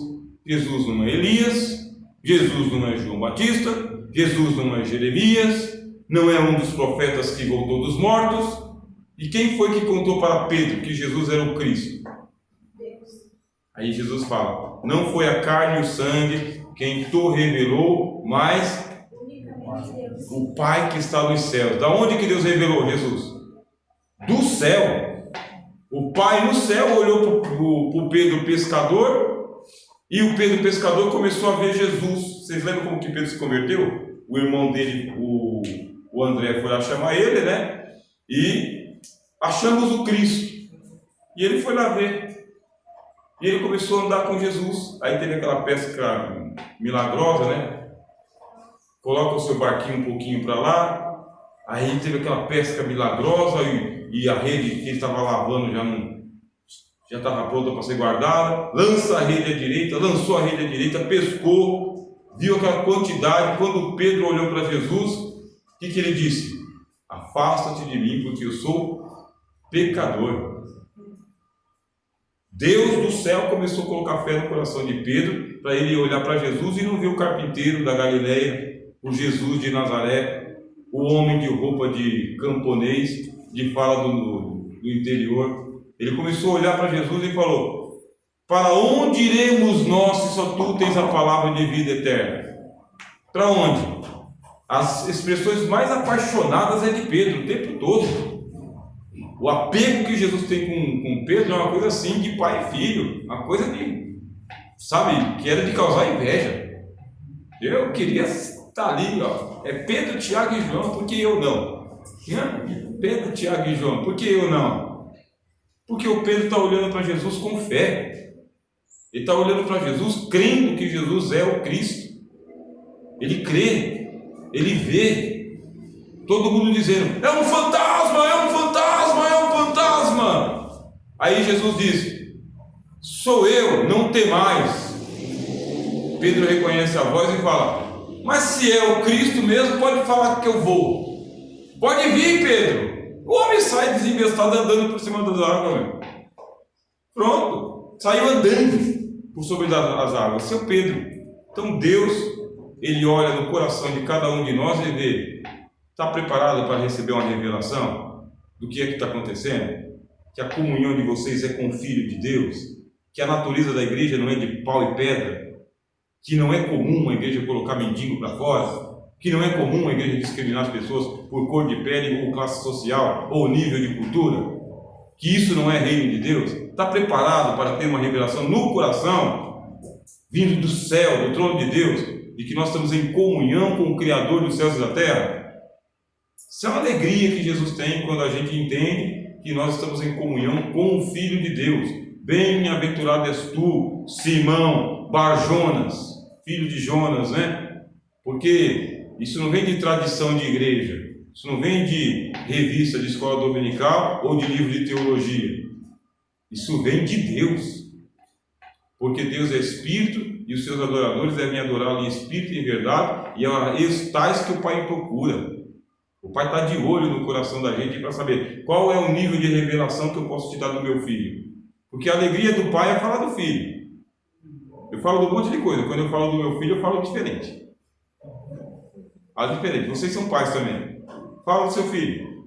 S1: Jesus não é Elias, Jesus não é João Batista, Jesus não é Jeremias, não é um dos profetas que voltou dos mortos. E quem foi que contou para Pedro que Jesus era o Cristo? Aí Jesus fala: não foi a carne e o sangue quem te revelou, mas o Pai que está nos céus. Da onde que Deus revelou Jesus? Do céu. O Pai no céu olhou para o Pedro pescador, e o Pedro pescador começou a ver Jesus. Vocês lembram como que Pedro se converteu? O irmão dele, o André, foi lá chamar ele, né? E achamos o Cristo. E ele foi lá ver. E ele começou a andar com Jesus. Aí teve aquela pesca milagrosa, né? Coloca o seu barquinho um pouquinho para lá. Aí teve aquela pesca milagrosa e a rede que ele estava lavando já estava pronta para ser guardada. Lança a rede à direita, lançou a rede à direita, pescou, viu aquela quantidade. Quando Pedro olhou para Jesus, o que ele disse? Afasta-te de mim, porque eu sou pecador. Deus do céu começou a colocar fé no coração de Pedro, para ele olhar para Jesus e não ver o carpinteiro da Galileia, o Jesus de Nazaré, o homem de roupa de camponês, de fala do interior. Ele começou a olhar para Jesus e falou: para onde iremos nós se só tu tens a palavra de vida eterna? Para onde? As expressões mais apaixonadas é de Pedro o tempo todo. O apego que Jesus tem com Pedro é uma coisa assim de pai e filho, uma coisa de, sabe, que era de causar inveja. Eu queria estar ali, ó. É Pedro, Tiago e João, por que eu não? Pedro, Tiago e João, por que eu não? Porque o Pedro está olhando para Jesus com fé. Ele está olhando para Jesus crendo que Jesus é o Cristo. Ele crê, ele vê. Todo mundo dizendo: é um fantasma, é um fantasma, é um fantasma. Aí Jesus diz: sou eu, não temais. Pedro reconhece a voz e fala: mas se é o Cristo mesmo, pode falar que eu vou. Pode vir, Pedro. O homem sai desinvestado andando por cima das águas. Pronto, saiu andando por sobre as águas. Seu Pedro. Então Deus, ele olha no coração de cada um de nós e vê: está preparado para receber uma revelação do que é que está acontecendo? Que a comunhão de vocês é com o Filho de Deus? Que a natureza da igreja não é de pau e pedra? Que não é comum a igreja colocar mendigo para fora? Que não é comum a igreja discriminar as pessoas por cor de pele ou classe social ou nível de cultura? Que isso não é reino de Deus? Está preparado para ter uma revelação no coração, vindo do céu, do trono de Deus, e que nós estamos em comunhão com o Criador dos céus e da terra? Isso é uma alegria que Jesus tem quando a gente entende que nós estamos em comunhão com o Filho de Deus. Bem-aventurado és tu, Simão Bar-Jonas, filho de Jonas, né? Porque isso não vem de tradição de igreja, isso não vem de revista de escola dominical ou de livro de teologia. Isso vem de Deus. Porque Deus é Espírito e os seus adoradores devem adorá-lo em Espírito e em verdade, e é esses tais que o Pai procura. O Pai está de olho no coração da gente para saber qual é o nível de revelação que eu posso te dar do meu filho. Porque a alegria do Pai é falar do filho. Eu falo de um monte de coisa. Quando eu falo do meu filho, eu falo diferente. Fala diferente. Vocês são pais também. Fala do seu filho.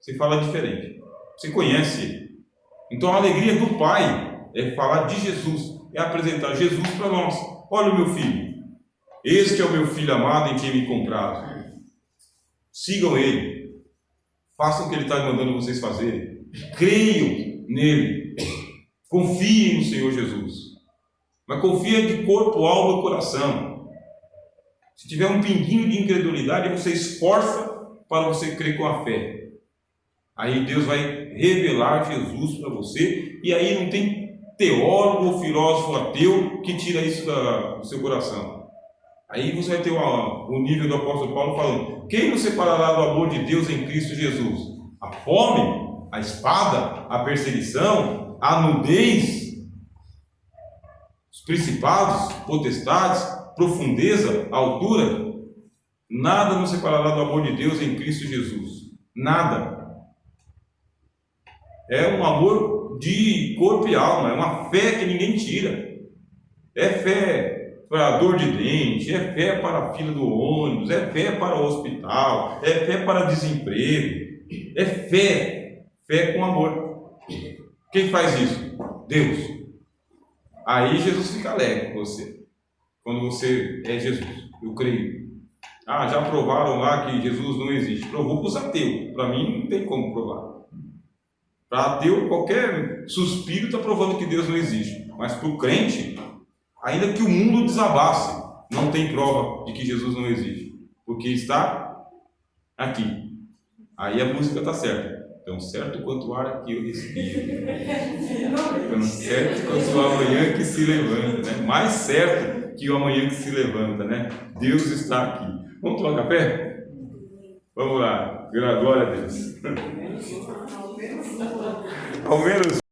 S1: Você fala diferente. Você conhece ele. Então a alegria do Pai é falar de Jesus. É apresentar Jesus para nós. Olha o meu filho. Este é o meu filho amado em quem me compraram. Sigam ele. Façam o que ele está mandando vocês fazerem. Creiam nele. Confiem no Senhor Jesus. Mas confia de corpo, alma e coração. Se tiver um pinguinho de incredulidade, você esforça para você crer com a fé. Aí Deus vai revelar Jesus para você. E aí não tem teólogo ou filósofo ateu que tira isso do seu coração. Aí você vai ter o nível do apóstolo Paulo falando: quem nos separará do amor de Deus em Cristo Jesus? A fome, a espada, a perseguição, a nudez, os principados, potestades, profundeza, altura, nada nos separará do amor de Deus em Cristo Jesus. Nada. É um amor de corpo e alma, é uma fé que ninguém tira. É fé para a dor de dente, é fé para a fila do ônibus, é fé para o hospital, é fé para desemprego, é fé, fé com amor. Quem faz isso? Deus. Aí Jesus fica alegre com você, quando você é Jesus. Eu creio. Já provaram lá que Jesus não existe. Provou para os ateus. Para mim não tem como provar. Para ateu, qualquer suspiro está provando que Deus não existe. Mas para o crente, ainda que o mundo desabasse, não tem prova de que Jesus não existe, porque está aqui. Aí a música está certa. Tão certo quanto o ar que eu respiro, tão certo quanto o amanhã que se levanta, né? Mais certo que o amanhã que se levanta, né? Deus está aqui. Vamos tomar café? Vamos lá. Glória a Deus. Ao menos